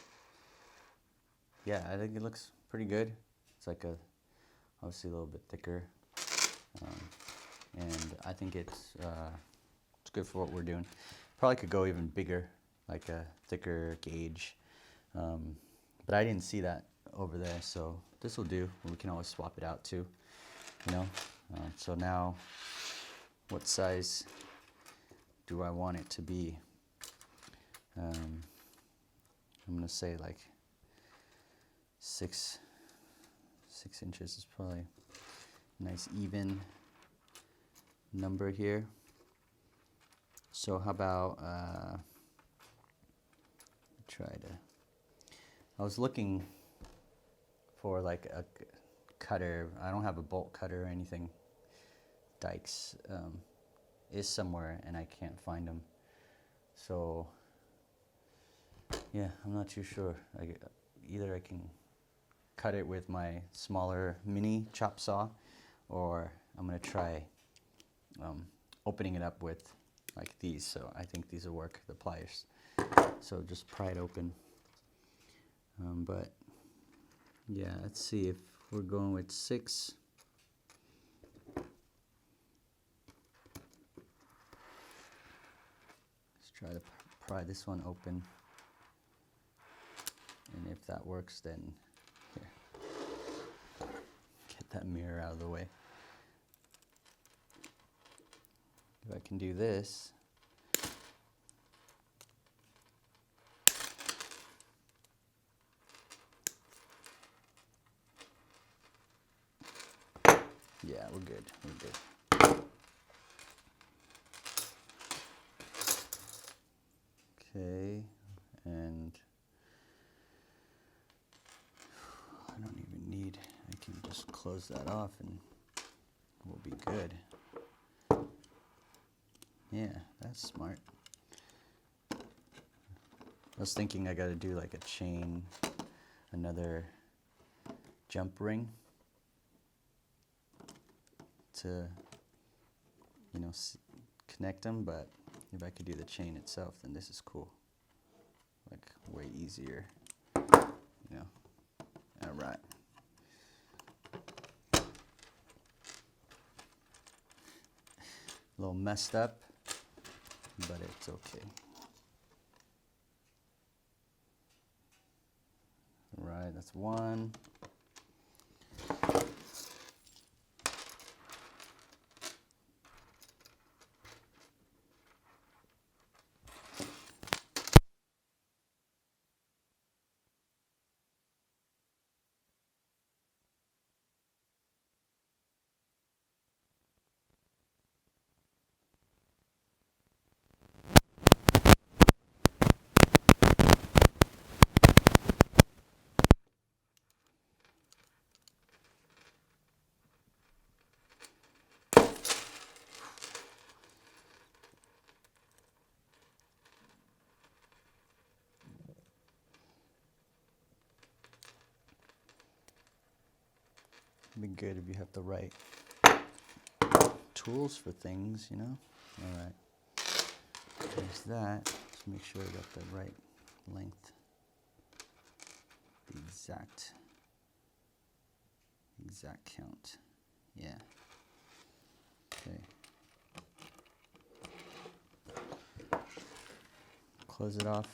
A: yeah, I think it looks pretty good. It's like obviously a little bit thicker, and I think it's good for what we're doing. Probably could go even bigger, like a thicker gauge, but I didn't see that over there, so this will do. We can always swap it out too, you know. So now, what size do I want it to be? I'm gonna say like 6 inches is probably a nice even number here. So how about I was looking for like a cutter. I don't have a bolt cutter or anything. Dykes is somewhere and I can't find them. So yeah, I'm not too sure. Either I can cut it with my smaller mini chop saw, or I'm gonna try opening it up with like these. So I think these will work, the pliers. So just pry it open. But yeah, let's see if we're going with 6. Let's try to pry this one open. And if that works, then here, get that mirror out of the way. If I can do this, yeah, we're good, we're good. Okay, and I don't even need, I can just close that off and we'll be good. Yeah, that's smart. I was thinking I gotta do like a chain, another jump ring to, you know, connect them, but if I could do the chain itself, then this is cool. Like way easier, you know. All right. A little messed up, but it's okay. All right, that's one. It'd be good if you have the right tools for things, you know? All right, there's that. Just make sure I got the right length, the exact count. Yeah. Okay. Close it off.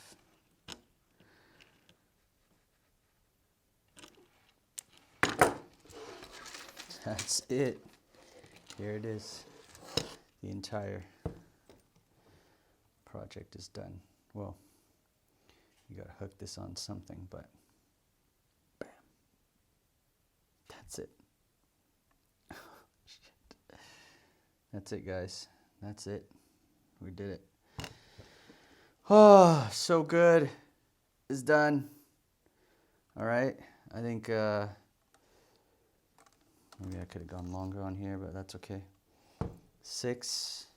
A: That's it. Here it is. The entire project is done. Well, you gotta hook this on something, but bam. That's it. Shit. That's it, guys. That's it. We did it. Oh, so good. It's done. All right, I think maybe I could have gone longer on here, but that's okay. 6,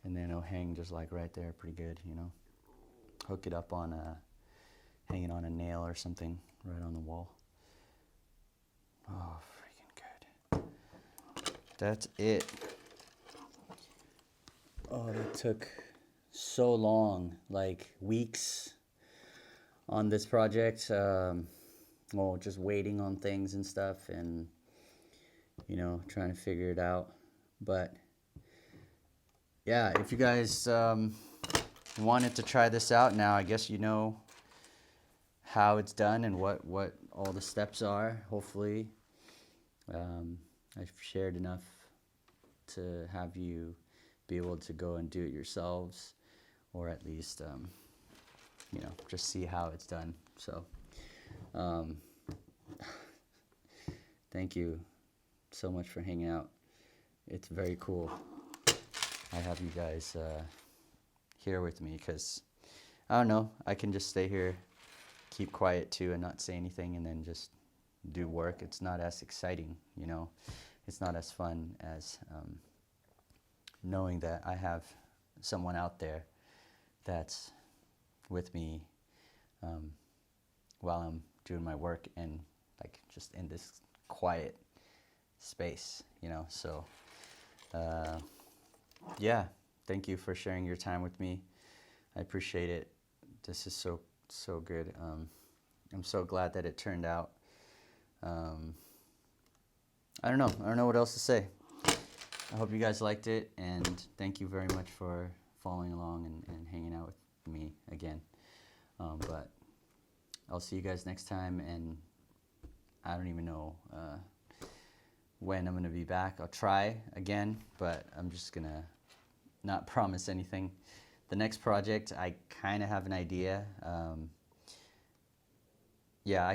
A: and then it'll hang just like right there, pretty good, you know. Hook it up on hang it on a nail or something right on the wall. Oh, freaking good. That's it. Oh, that took so long, like weeks on this project. Well, just waiting on things and stuff, and you know, trying to figure it out. But yeah, if you guys wanted to try this out now, I guess you know how it's done and what all the steps are. Hopefully I've shared enough to have you be able to go and do it yourselves, or at least you know, just see how it's done. So thank you so much for hanging out. It's very cool I have you guys here with me, because I don't know, I can just stay here, keep quiet too, and not say anything, and then just do work. It's not as exciting, you know. It's not as fun as knowing that I have someone out there that's with me while I'm doing my work, and like just in this quiet space, you know. So yeah, thank you for sharing your time with me. I appreciate it. This is so good. I'm so glad that it turned out. I don't know what else to say. I hope you guys liked it, and thank you very much for following along and hanging out with me again. But I'll see you guys next time, and I don't even know when I'm gonna be back. I'll try again, but I'm just gonna not promise anything. The next project, I kind of have an idea. Yeah,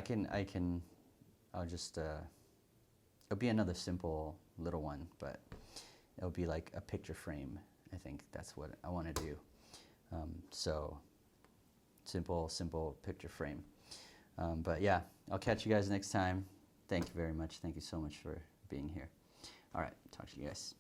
A: I'll just, it'll be another simple little one, but it'll be like a picture frame. I think that's what I want to do. So simple picture frame. But yeah, I'll catch you guys next time. Thank you very much. Thank you so much for being here. All right, talk to you guys.